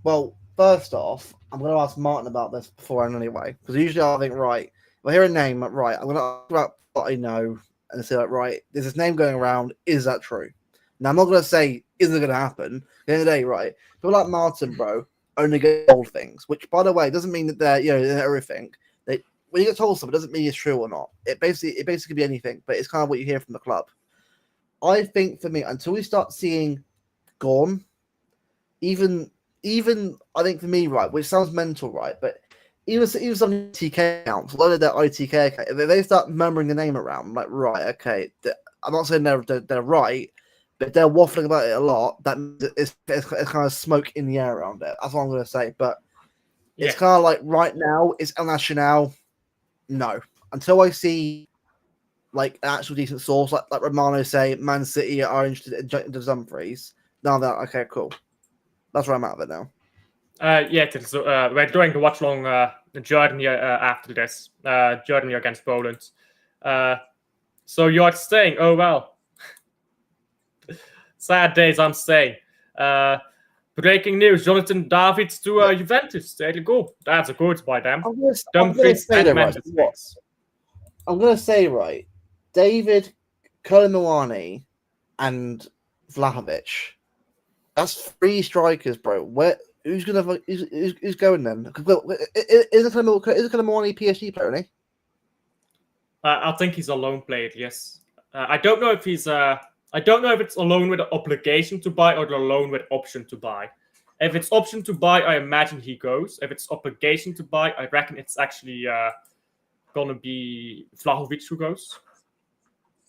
Well, first off, I'm going to ask Martin about this beforehand anyway, because usually I think, right, if I hear a name, right, I'm going to ask about what I know and say, like, right, there's this name going around. Is that true? Now, I'm not going to say, isn't it going to happen? At the end of the day, right, people like Martin, bro, only get told things, which, by the way, doesn't mean that they're everything. When you get told something, it doesn't mean it's true or not. It basically could be anything, but it's kind of what you hear from the club. I think for me, until we start seeing Gorn, even I think for me, right, which sounds mental, right, but even some ITK accounts, a lot of their ITK accounts, if they start murmuring the name around, I'm like, right, okay, I'm not saying they're right, but they're waffling about it a lot. That it's kind of smoke in the air around it. That's what I'm going to say. But it's kind of like right now, it's El Nacional. No, until I see like an actual decent source, like Romano say, Man City are interested in Dumfries. Now that okay, cool. That's where I'm at of it now. So we're going to watch long Germany after this. Germany against Poland. So you're staying. Oh well. Sad days, I'm staying. Breaking news: Jonathan David to Juventus. There you go. That's a good by them. Dumfries and Mendes. I'm gonna say right, David, Kolomuani, and Vlahovic. That's 3 strikers, bro. Who's going then? Is Kolomuani PSG player? Isn't he? I think he's a loan player. Yes. I don't know if he's. I don't know if it's a loan with an obligation to buy or a loan with option to buy. If it's option to buy, I imagine he goes. If it's obligation to buy, I reckon it's actually gonna be Vlahovic who goes.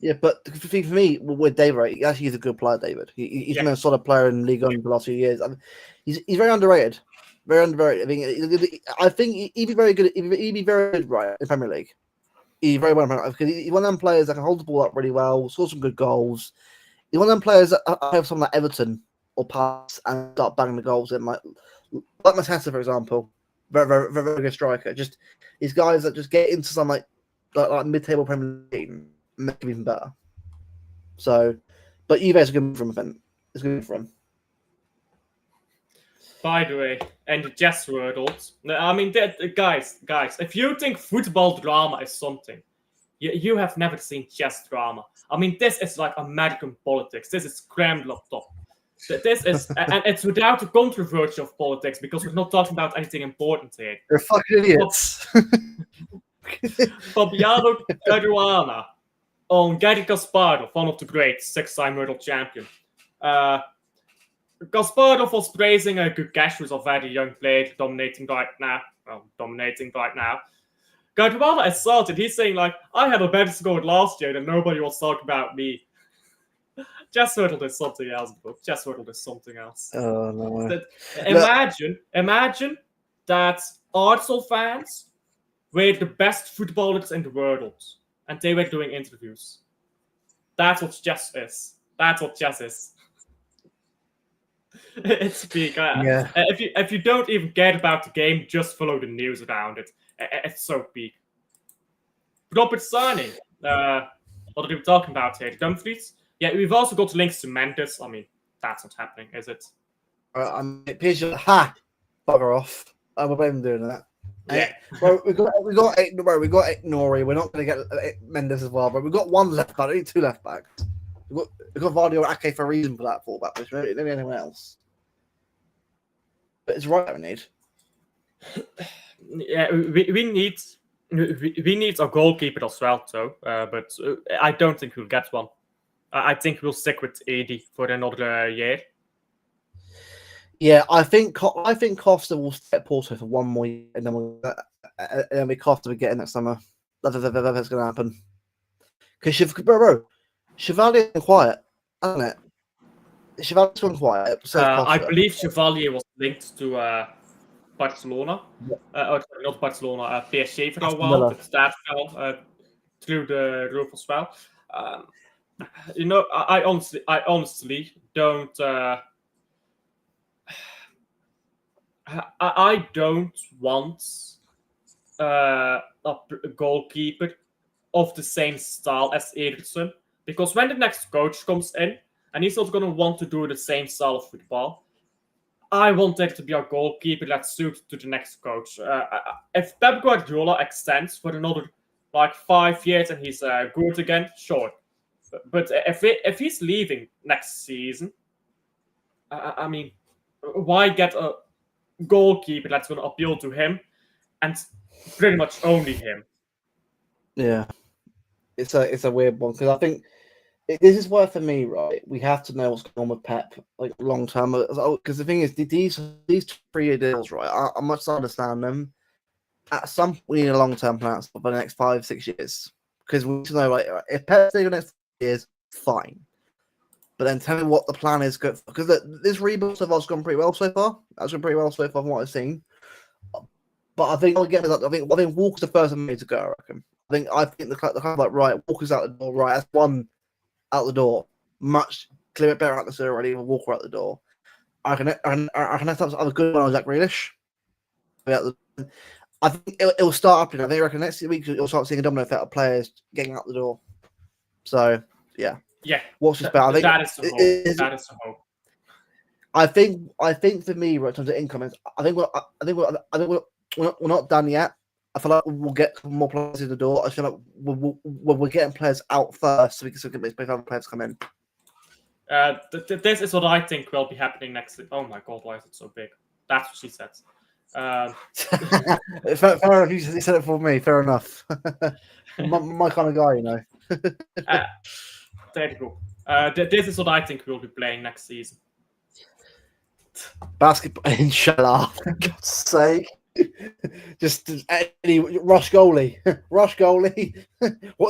Yeah, but for me, with David, right, actually he's a good player, David. He's been a solid player in League One for the last few years. I mean, he's very underrated. Very underrated. I think he'd be very good. He'd be very good, right, in Premier League. He's very well because he's one of them players that can hold the ball up really well, score some good goals. He's one of them players that I have someone like Everton or pass and start banging the goals in, like Mateta, for example. Very good striker. Just these guys that just get into some like mid-table Premier League and make them even better. So, but Juve's a good move from him. It's good for him. By the way, and the chess world. I mean, guys, if you think football drama is something, you have never seen chess drama. I mean, this is like American politics. This is scrambled up top. This is, and it's without the controversy of politics because we're not talking about anything important here. They're fucking idiots. Fabiano Caruana on Garry Kasparov, one of the greats, 6-time world champion. Kasparov was praising Gukesh, who's a very young player, dominating right now. Caruana assaulted. He's saying, like, I had a better score last year and nobody was talking about me. Chess Hurdle is something else, bro. Chess Hurdle is something else. Oh, no. Imagine that Arsenal fans were the best footballers in the world and they were doing interviews. That's what chess is. It's big. Yeah. If you don't even care about the game, just follow the news around it. It's so big. Robert signing. What are we talking about here? Dumfries? Yeah, we've also got links to Mendes. I mean, that's not happening, is it? Bugger off. I'm not even doing that. Yeah. Bro, we got Nori. We're not going to get Mendes as well, but we've got 1 left back. I need 2 left backs. We've got Vardy or Ake for a reason for that fullback, which maybe anyone else. But it's right we need. Yeah, we need a goalkeeper as well, though. But I don't think we'll get one. I think we'll stick with 80 for another year. Yeah, I think Costa will step Porto for 1 more year, and then we Costa will get in next summer. That's going to happen. Because Chevalier's been quiet, hasn't it? Chevalier's gone quiet. So I believe Chevalier was linked to Barcelona. Not Barcelona, PSG for a while, but that fell through the roof as well. I honestly don't. I don't want a goalkeeper of the same style as Ederson. Because when the next coach comes in, and he's not going to want to do the same style of football, I want there to be a goalkeeper that's suited to the next coach. If Pep Guardiola extends for another 5 years and he's good again, sure. But if he's leaving next season, I mean, why get a goalkeeper that's going to appeal to him and pretty much only him? Yeah, it's a weird one because I think this is why for me, right, we have to know what's going on with Pep like long term. Because the thing is, these 3-year deals, right, I much understand them. At some point, we need a long term plan for the next 5-6 years because we need to know, like, if Pep's staying the next 5 years, fine. But then tell me what the plan is, because this rebuild so far has gone pretty well so far. That's gone pretty well so far from what I've seen. But I think again, I think Walker's the first one to go. I reckon. I think the kind of like right, Walker's out the door. Right, that's one out the door. Much clearer, better out the door already. Walker out the door. I can have some other good one on Jack Grealish. I think it will start happening. I reckon next week you'll start seeing a domino effect of players getting out the door. So yeah. Yeah, what's this about? I think that is the hope. That is the hope. I think for me, right, in terms of income, I think we're not done yet. I feel like we'll get more players in the door. I feel like we're getting players out first, so we can make other players come in. This is what I think will be happening next. Oh my god, why is it so big? That's what she said. Fair enough. You said it for me. Fair enough. my kind of guy, you know. There you go. This is what I think we'll be playing next season. Basketball, inshallah. For God's sake. Just any rush goalie. What's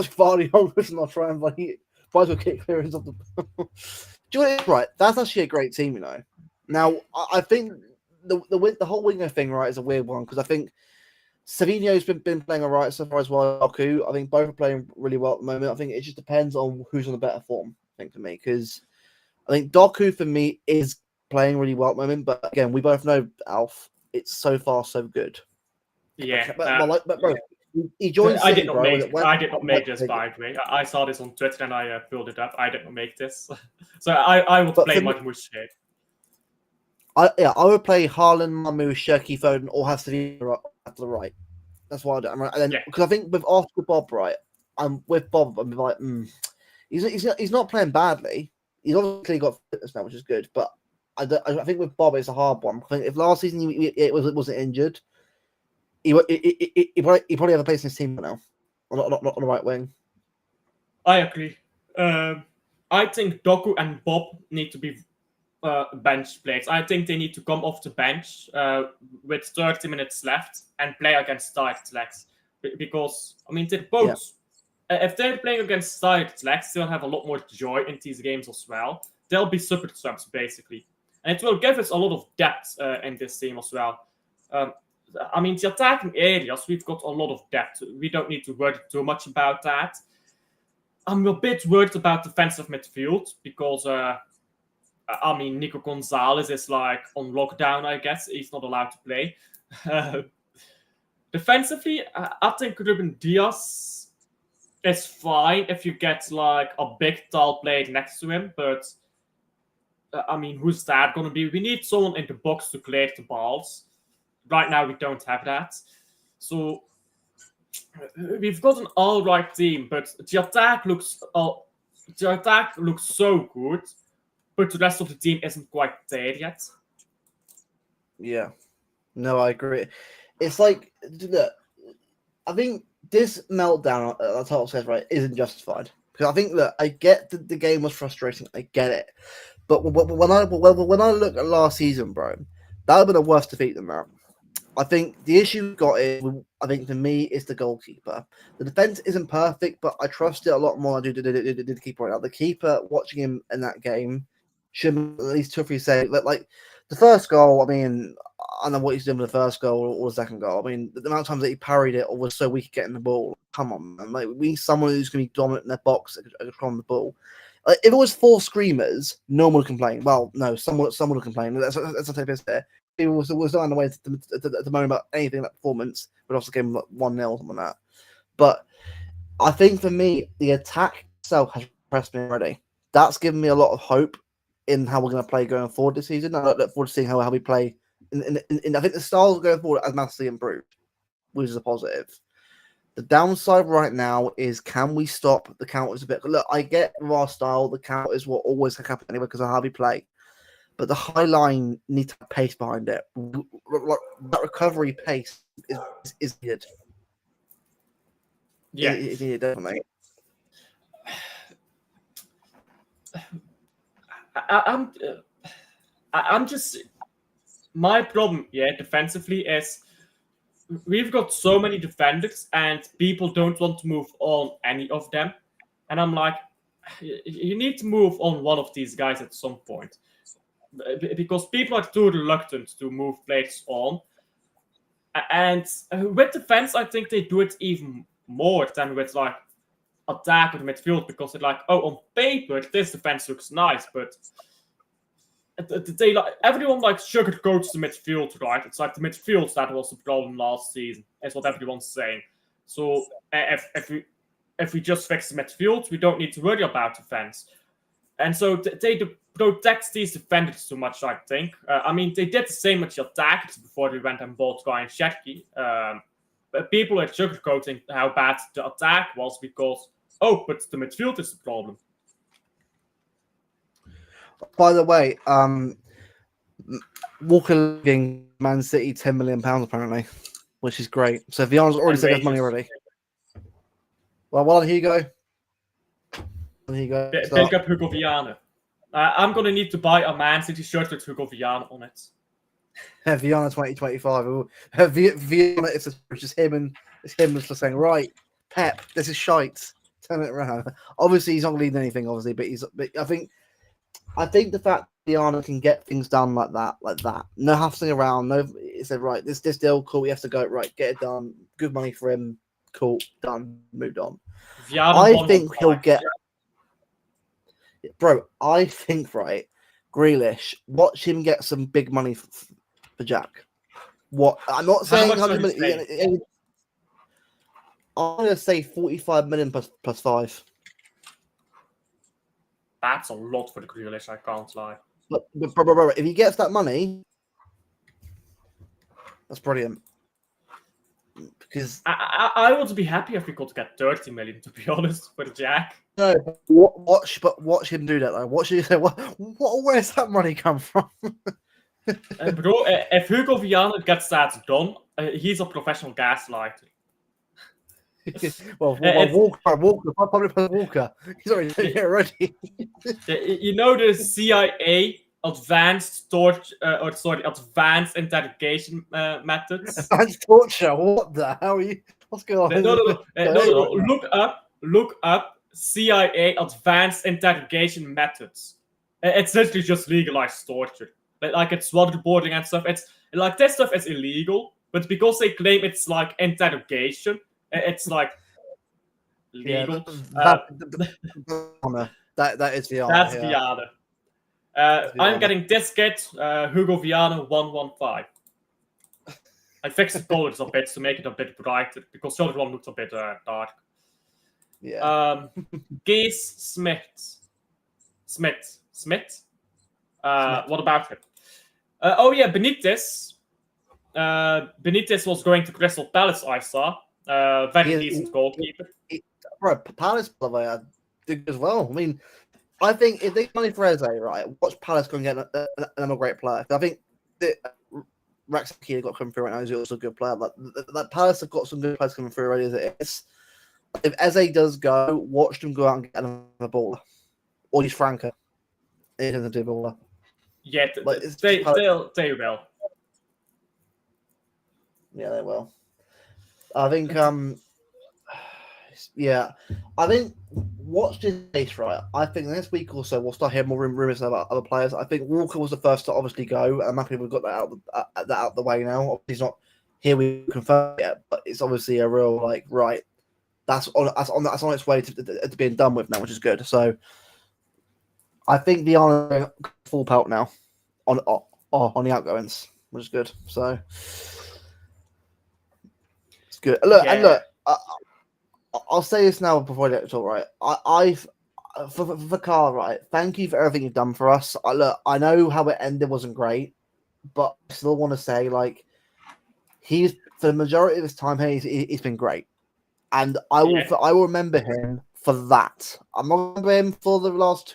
Vardy Holmes not trying to might as well kick clearance of the. Do you know what it is, right? That's actually a great team, you know. Now I think the whole winger thing, right, is a weird one because I think Savinho's been playing alright so far as well. Doku, I think both are playing really well at the moment. I think it just depends on who's on the better form. I think for me, because I think Doku for me is playing really well at the moment. But again, we both know Alf. It's so far so good. Yeah, but bro, he joined. I did not make this, by the way. I saw this on Twitter and I pulled it up. I did not make this, so I would play much more shit. I would play Haaland, Mamu, Shirky, Foden, or have Savino at the right. That's why I do. And then because I think with after Bob, right, I'm with Bob. I'm like, he's not playing badly. He's obviously got fitness now, which is good. But I think with Bob, it's a hard one. I think if last season he wasn't injured, he probably have a place in his team now, not on the right wing. I agree. I think Doku and Bob need to be bench players. I think they need to come off the bench with 30 minutes left and play against started legs. Because, I mean, they're both... Yeah. If they're playing against started legs, they'll have a lot more joy in these games as well. They'll be super subs, basically. And it will give us a lot of depth in this team as well. I mean, the attacking areas, we've got a lot of depth. We don't need to worry too much about that. I'm a bit worried about defensive midfield because... I mean, Nico Gonzalez is like on lockdown, I guess. He's not allowed to play. Defensively, I think Ruben Diaz is fine if you get like a big, tall player next to him. But, I mean, who's that going to be? We need someone in the box to clear the balls. Right now, we don't have that. So, we've got an all right team, but the attack looks so good. But the rest of the team isn't quite there yet. Yeah. No, I agree. It's like, look, I think this meltdown, that's how it says, right, isn't justified. Because I think that I get that the game was frustrating. I get it. But when I look at last season, bro, that would have been a worse defeat than that. I think the issue we've got is, I think for me, is the goalkeeper. The defense isn't perfect, but I trust it a lot more than I do the keeper right now. The keeper, watching him in that game, should at least 2 or 3 say like the first goal. I mean, I don't know what he's doing with the first goal or the second goal. I mean, the amount of times that he parried it or was so weak at getting the ball. Come on, man! Like, we need someone who's going to be dominant in their box and control the ball. Like, if it was 4 screamers, no one would complain. Well, no, someone would complain. That's a type of there. people were still on the way at the moment about anything in that performance, but also gave him like 1-0 something like that. But I think for me, the attack itself has impressed me already. That's given me a lot of hope in how we're going to play going forward this season. I look forward to seeing how we play. I think the style going forward has massively improved, which is a positive. The downside right now is, can we stop the counters a bit? Look, I get our style. The counters will always happen anyway because of how we play. But the high line needs to have pace behind it. That recovery pace is good. Yeah, definitely. I'm just, my problem, defensively is we've got so many defenders and people don't want to move on any of them. And I'm like, you need to move on one of these guys at some point. Because people are too reluctant to move players on. And with defense, I think they do it even more than with like attack or midfield, because they're like, oh, on paper this defense looks nice, but they like, everyone like sugarcoats the midfield, right? It's like the midfield that was the problem last season. That's what everyone's saying. So if we just fix the midfield, we don't need to worry about defense. And so they protect these defenders too much, I think. I mean, they did the same with the attackers before they went and bought Ryan Shaqiri. But people are sugarcoating how bad the attack was because, oh, but the midfield is the problem. By the way, Walker giving Man City £10 million apparently, which is great. So Viana's already saved his money already. Well, here you go. Here you go. Pick up Hugo Viana. I'm going to need to buy a Man City shirt with Hugo Viana on it. Viana 2025. Viana is just him just saying, right, Pep, this is shite. Turn it around. Obviously, he's not leading anything, obviously, but I think the fact Viana can get things done like that, no huffing around, no, he said, right, this deal, cool, we have to go, right, get it done, good money for him, cool, done, moved on. Viana, I think he'll get. Bro, I think, right, Grealish, watch him get some big money for Jack. What? I'm not saying 100 million. I'm going to say 45 million plus 5. That's a lot for the Grealish, I can't lie. But bro, if he gets that money, that's brilliant. Because I would be happy if we could get 30 million, to be honest, for Jack. No, watch him do that though. Watch him say, where's that money come from? Bro, if Hugo Viana gets that done, he's a professional gaslighter. Walker. He's already doing it already. You know the CIA advanced advanced interrogation methods. Advanced torture. What the hell are you? What's going on? No. Look up CIA advanced interrogation methods. It's literally just legalized torture. Like it's waterboarding and stuff. It's like this stuff is illegal, but because they claim it's like interrogation, it's like legal. That is Viana. That's Viana. I'm getting this kit, Hugo Viana 115. I fixed the colors a bit to make it a bit brighter because the other one looks a bit dark. Yeah. Gaze Smith. What about him? Benitez. Benitez was going to Crystal Palace, I saw. Very decent goalkeeper. Bro, Palace, by the way, did as well. I mean, I think if they get money for Eze, right, watch Palace go and get another great player. I think Raxaki got coming through right now. He's also a good player. But Palace have got some good players coming through already as it is. If Eze does go, watch them go out and get another baller. Or he's Franco. He doesn't do baller. Yeah, they will. Yeah, they will. I think, I think watch this space, right? I think next week or so we'll start hearing more rumors about other players. I think Walker was the first to obviously go. I'm happy we've got that out the way now. He's not here, we confirm yet, but it's obviously a real right. That's on its way to being done with now, which is good. So I think Viana full pelt now on the outgoings. which is good. So it's good. Look, and look, I'll say this now before I get to all right. I've for Carl, right? Thank you for everything you've done for us. Look, I know how it ended wasn't great, but I still want to say, like, he's for the majority of his time here, he's been great, and I will remember him for that. I'm not remember him for the last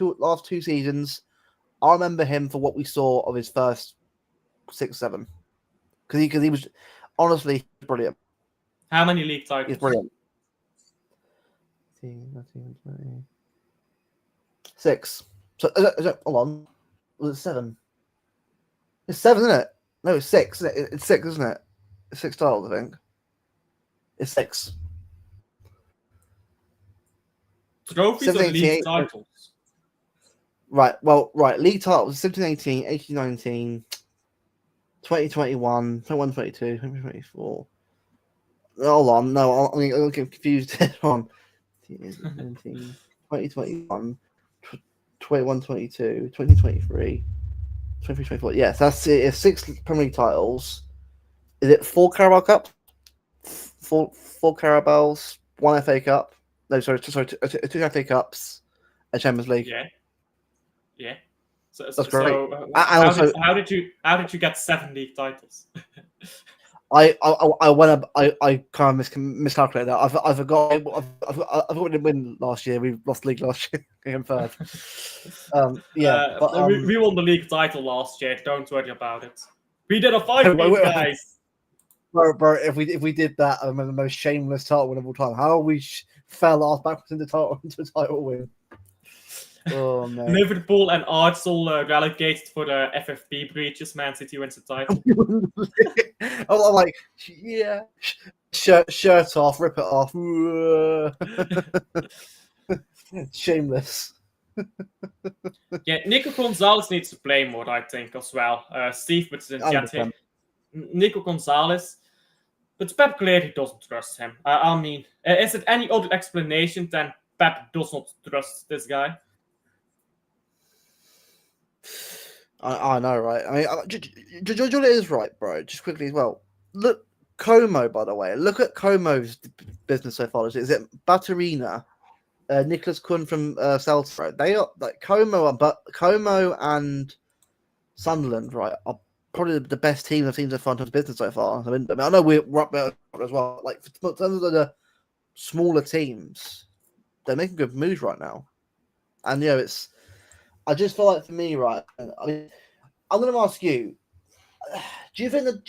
two seasons. I remember him for what we saw of his first 6-7, because he was honestly brilliant. How many league titles? He's brilliant. 6. So hold on, was it 7? It's 7, isn't it? No, it's 6. Isn't it? It's 6, isn't it? It's 6 titles, I think. It's 6. Trophies or league titles? Right. Well, right. League titles: 17-18, 18-19, 2021, 21-22, 2024. Hold on. No, I'm getting confused. On 2021, 21-22, 2023, 23-24. Yes, that's it. It's 6 Premier League titles. Is it 4 Carabao Cup? 4 Carabaos, 1 FA Cup. No, sorry, 2 FA Cups, a Champions League. Yeah. So that's great. How did you get 7 league titles? I kind of miscalculated that. I forgot. I forgot we didn't win last year. We lost the league last year. Came third. We won the league title last year. Don't worry about it. We did a 5-game, guys. Bro, if we did that, I remember the most shameless title win of all time. How we fell off backwards into the title win. Oh man! Liverpool and Arsenal relegated for the FFP breaches. Man City wins the title. I'm like, yeah, shirt off, rip it off. Shameless. Yeah, Nico Gonzalez needs to play more, I think, as well. Steve puts it in chat here. Nico Gonzalez, but Pep clearly doesn't trust him. I mean, is it any other explanation than Pep does not trust this guy? I know, right? I mean, Jordan is right, bro. Just quickly as well. Look, Como, by the way. Look at Como's business so far. Is it Baturina, Nicholas Kuhn from Celta? They are like Como and Sunderland, right? Are probably the best team I've seen so far in terms of business so far. I mean, I know we're up there as well. Like in terms of the smaller teams, they're making good moves right now, and it's. I just feel like for me, right? I mean, I'm going to ask you: Do you think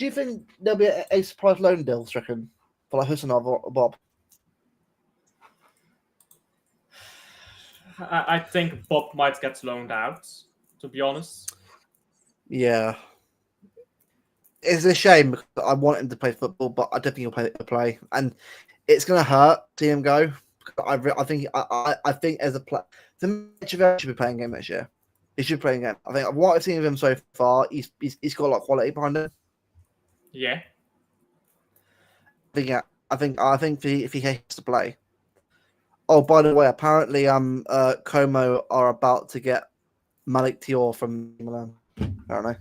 there'll be a surprise loan deal, do you reckon, for like Husanov or Bob? I think Bob might get loaned out. To be honest. Yeah, it's a shame because I want him to play football, but I don't think he'll play, and it's going to hurt to see him go. I think as a player. The should be playing game next year. He should be playing game. I think what I've seen of him so far, he's got a lot of quality behind him. Yeah. I think if he has to play. Oh, by the way, apparently Como are about to get Malik Tior from Milan. I don't know.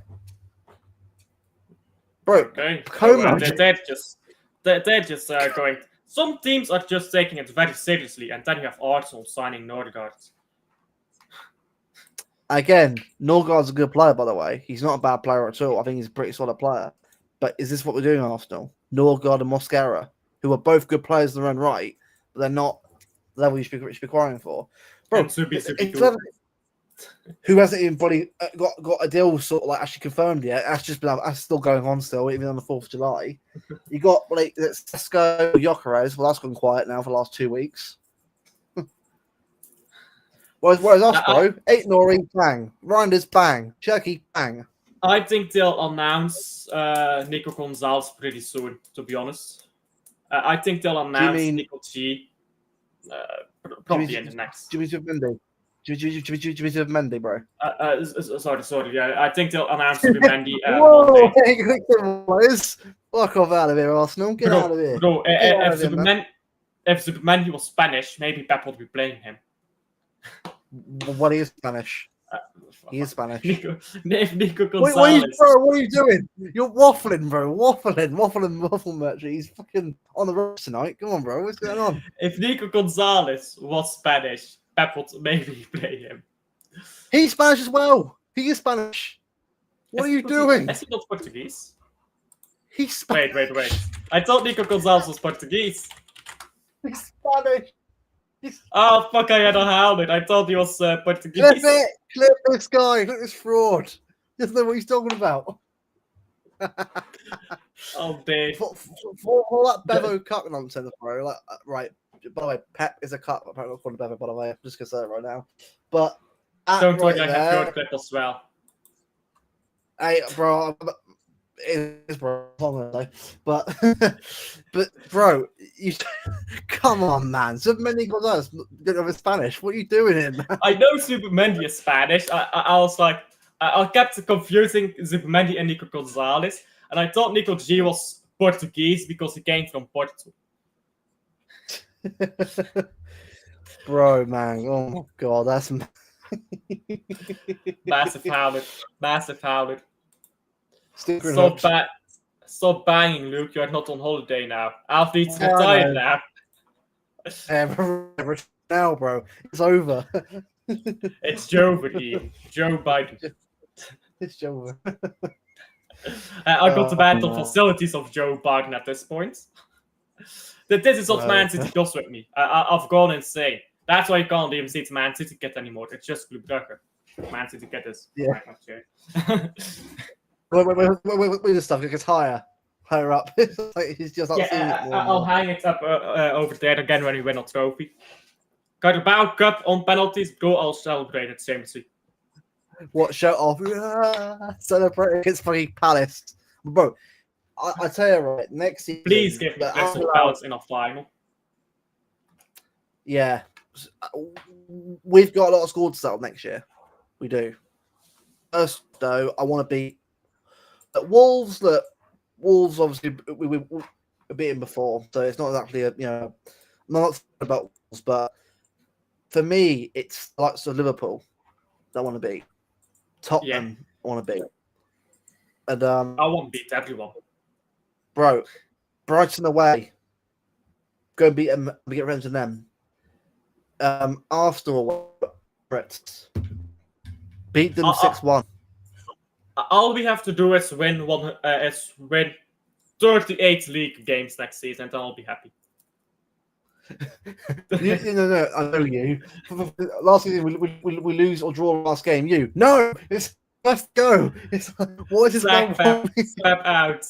Bro, okay. Como they're just going. Some teams are just taking it very seriously, and then you have Arsenal signing Norgard. Again, Norgard's a good player, by the way. He's not a bad player at all. I think he's a pretty solid player. But is this what we're doing, Arsenal? Norgard and Mosquera, who are both good players in their own right, but they're not the level you should be acquiring for. Bro, who hasn't even got a deal sort of like actually confirmed yet? That's still going on still, even on the 4th of July. You got like Sesko, Gyökeres. Well, that's gone quiet now for the last 2 weeks. Whereas us, bro, 8 Nori, bang. Reinders, bang. Cherky, bang. I think they'll announce Nico Gonzalez pretty soon, to be honest. I think they'll announce Nico G probably in the next. Jimmy Mendy, bro. Sorry. Yeah, I think they'll announce Mendy. Whoa! Fuck off out of here, Arsenal. Get out of here. Bro, if Mendy was Spanish, maybe Pep would be playing him. What is Spanish? He is Spanish. If Nico What Gonzalez. what are you doing? You're waffling, bro. Waffle merchant. He's fucking on the road tonight. Come on, bro. What's going on? If Nico Gonzalez was Spanish, Pep would maybe play him. He's Spanish as well. He is Spanish. What are you doing? Is he not Portuguese? He's Spanish. Wait. I thought Nico Gonzalez was Portuguese. He's Spanish. Oh, fuck, I had a Haaland. I thought he was Portuguese. Clip it. Clip this guy. Look at this fraud. Doesn't know what he's talking about. Oh, Dave. For that Bevo Cup nonsense, bro. Like, right. By the way, Pep is a cup. I'm not calling Bevo, by the way. I'm just going to say it right now. But don't right worry, I have your clip as well. Hey, bro. It is bro, but bro, you come on, man. Zubimendi Gonzalez over Spanish. What are you doing here, man? I know Zubimendi is Spanish. I was like, I kept confusing Zubimendi and Nico Gonzalez, and I thought Nico G was Portuguese because he came from Porto. Bro, man, oh my god, that's massive Howard. Stop banging, Luke. You're not on holiday now. Athletes retired now. Now, bro. It's over. It's Joe Biden. Joe Biden. It's Joe. I got the mental facilities of Joe Biden at this point. This is what Man City does with me. I've gone insane. That's why you can't even see it's Man City get anymore. It's just Club Brugge. Man City get this. Yeah. Wait, this stuff gets higher up. He's just not seeing it more I'll hang it up over there again when we win a trophy. Carabao Cup on penalties, go all celebrate at Chelsea. What show off? Celebrate against fucking Palace, bro. I tell you right, next season. Please give me Crystal Palace in a final. Yeah, we've got a lot of squad to settle next year. We do. First, though, I want to beat Wolves. That Wolves obviously we beat him before, so it's not exactly I'm not about Wolves, but for me, it's like Liverpool that I want to beat. Tottenham, I want to beat. And I want to beat everyone. Bro, Brighton away. Go and beat them. We get revenge on them. Arsenal beat them 6-1. All we have to do is win 38 league games next season, and then I'll be happy. No, I know you. Last season we lose or draw last game. Let's go. It's like, what is this? Slap out.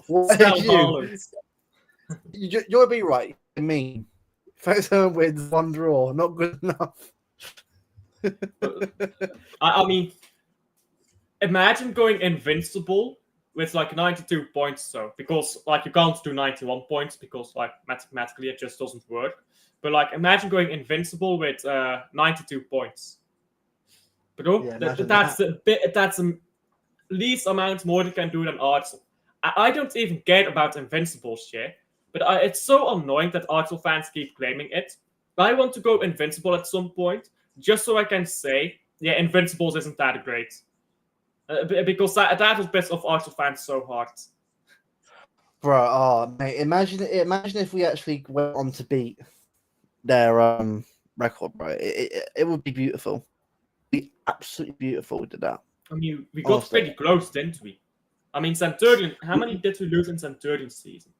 What is you? You'll be right. I mean, 37 wins, 1 draw, not good enough. I mean, imagine going invincible with like 92 points, so because like you can't do 91 points because like mathematically it just doesn't work. But like imagine going invincible with 92 points. Bro, that's the least amount more you can do than Arsenal. I don't even care about invincible shit, but it's so annoying that Arsenal fans keep claiming it. I want to go invincible at some point, just so I can say, yeah, Invincibles isn't that great. Because that will piss off Arsenal fans so hard. Bro, mate, imagine if we actually went on to beat their record, bro. It would be beautiful. It'd be absolutely beautiful. We did that. I mean, we got pretty close, didn't we? I mean, Centurion. How many did we lose in Centurion season?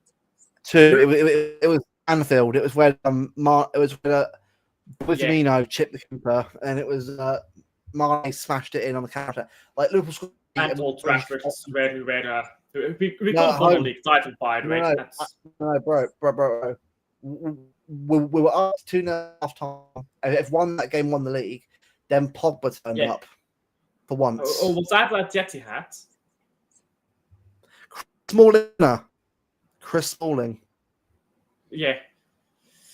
2. It was Anfield. It was where Firmino chipped the keeper, and it was Mane smashed it in on the counter. Like Liverpool and Old Trafford, where we got the league title, by the way. No, bro. We were up 2.5 times. If one that game won the league, then Pogba turned up for once. Oh, was that like Jetty hat? Chris Smalling. Yeah.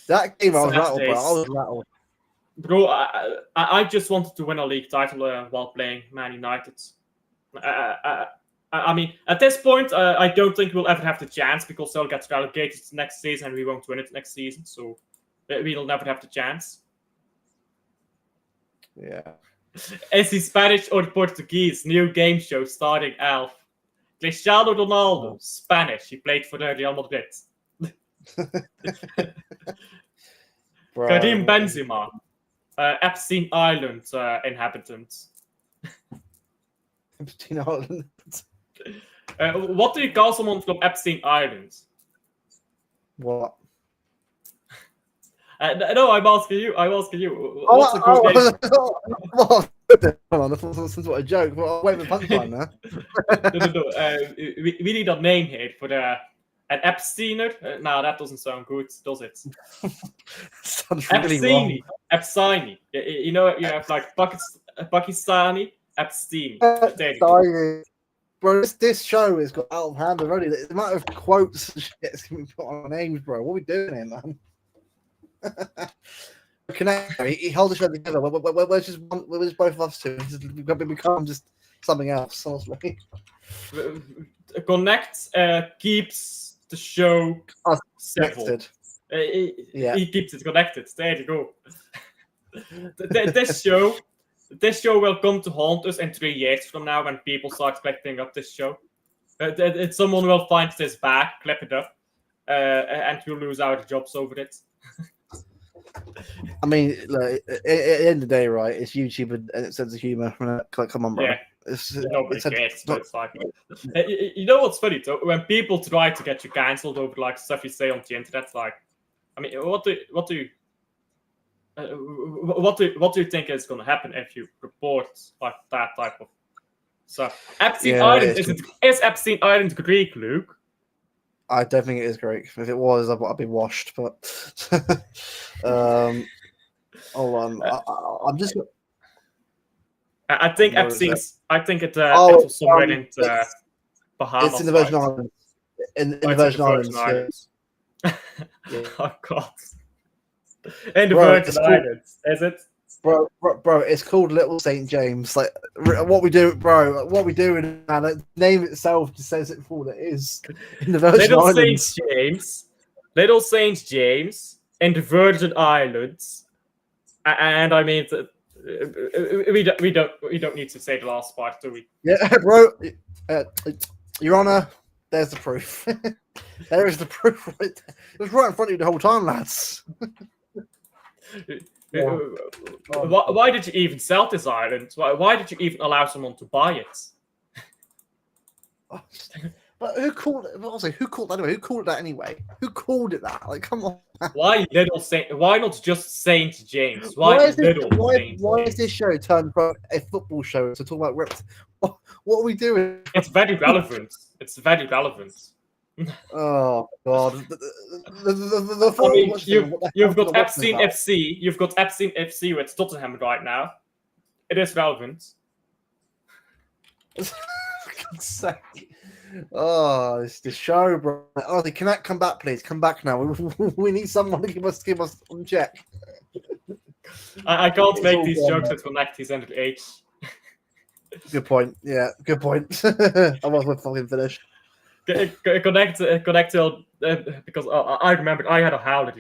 That game I was rattled, bro. I was rattled. Bro, I just wanted to win a league title while playing Man United. I mean, at this point, I don't think we'll ever have the chance because they'll get relegated next season and we won't win it next season. So we'll never have the chance. Yeah. Is he Spanish or Portuguese? New game show starting Alf. Cristiano Ronaldo, Spanish. He played for Real Madrid. Karim Benzema, Epstein Island inhabitant. Epstein Island. What do you call someone from Epstein Island? What? No, I'm asking you. What's a good name? Hold on, that's what a joke. Wait for punchline now. No. We need a name here for an Epsteiner. No, that doesn't sound good, does it? Sounds really wrong. Epsteini. You know, you have like Pakistani, Epsteini. Bro, this show has got out of hand already. The amount of quotes and shit that's going to be put on our names, bro. What are we doing here, man? He holds the show together. We're just both of us two. We've become just something else, honestly. Connect keeps the show connected. He keeps it connected. There you go. This show will come to haunt us in 3 years from now when people start collecting up this show. Someone will find this back, clip it up, and we'll lose our jobs over it. I mean, like, at the end of the day, right? It's YouTube and it's sense of humor. Like, come on, bro. Yeah. Nobody cares. It's like, you know what's funny though? When people try to get you cancelled over like stuff you say on the internet, like, I mean, what do you think is going to happen if you report like that type of stuff? Epstein Island is Epstein Island Greek, Luke? I don't think it is Greek. If it was, I'd be washed. But hold on, I'm just. I think Epstein's. I think it was somewhere in the Bahamas. It's in the Virgin Islands. In the Virgin Islands. Yeah. Oh God. In the Virgin Islands, is it? Bro, it's called Little St. James. Like, what we do, bro, what we do, man, the name itself just says it for what it is. In the Virgin Islands. Little St. James in the Virgin Islands. And I mean, we don't need to say the last part, do we? Yeah, bro. Your Honor, there's the proof. There is the proof right there. It was right in front of you the whole time, lads. Why did you even sell this island? Why did you even allow someone to buy it? But who called it? Also, who called that anyway? Who called it that anyway? Who called it that? Like, come on. Why Little Saint? Why not just Saint James? Why is this show turned from a football show to talk about rips? What are we doing? It's very relevant. Oh God! You've got Epstein FC. You've got Epstein FC with Tottenham right now. It is relevant. For God's sake. Oh, it's the show, bro. Oh, can that come back, please? Come back now. We need someone to give us on check. I can't make these jokes that connect his end H. Good point. Yeah, good point. I was fucking finished. Connect because I remembered I had a howler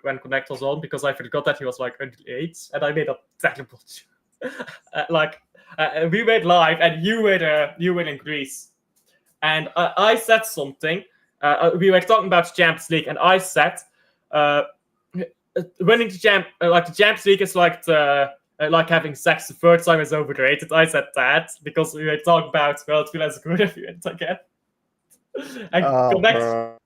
when Connect was on because I forgot that he was like underage and I made a terrible joke. We went live and you were in Greece and I said something. We were talking about Champions League and I said winning the Champions League is like having sex the third time is overrated. I said that because we were talking about it feels good if you went again. And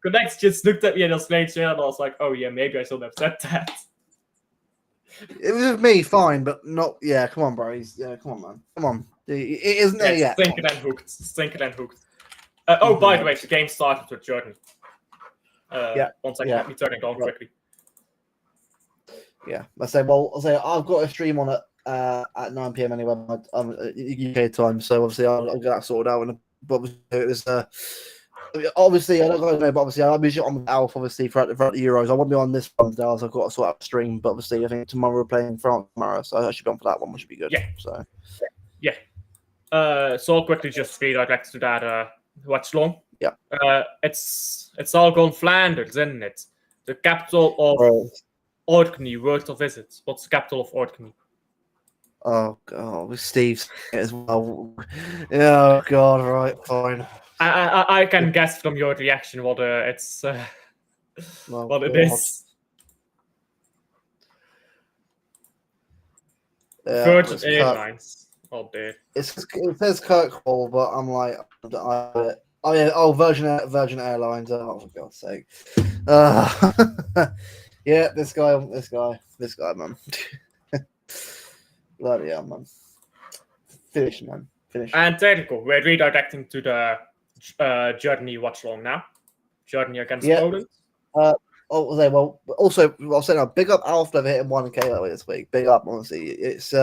Connect just looked at me and was playing and I was like, oh yeah, maybe I should have said that. It was with me, fine, but not. Yeah, come on, bro. Come on, man. Come on. It isn't there yet. Stinking and hooked. By the way, the game started with Jordan. 1 second, let me turn it on quickly. Yeah, I'll say I've got a stream on it at 9 PM anyway, UK time. So obviously I'll get that sorted out. But obviously I don't know, but obviously I'm usually on with Alf obviously throughout the Euros. I won't be on this one today, so I've got to sort out a stream. But obviously I think tomorrow we're playing France tomorrow, so I should be on for that one, which should be good. Yeah. So I'll quickly just redirect to that watch long. Yeah. It's all gone Flanders, isn't it? The capital of Orkney, worth of visit. What's the capital of Orkney? Oh god, with Steve as well. Oh god, right, fine. I can guess from your reaction what it's Oh, what it God. is. Yeah, Virgin it's Kirk. Airlines. Oh dear. It says Kirk Hall, but I'm like, oh yeah, oh Virgin Airlines. Oh for God's sake. Yeah, this guy, man. Bloody hell, man. Finish, man. Finish. And there you go. We're redirecting to the Journey watch along now. Journey against Yeah. Poland. Well, also, I'll say now, big up Alf for hitting 1K that way this week. Big up, honestly. It's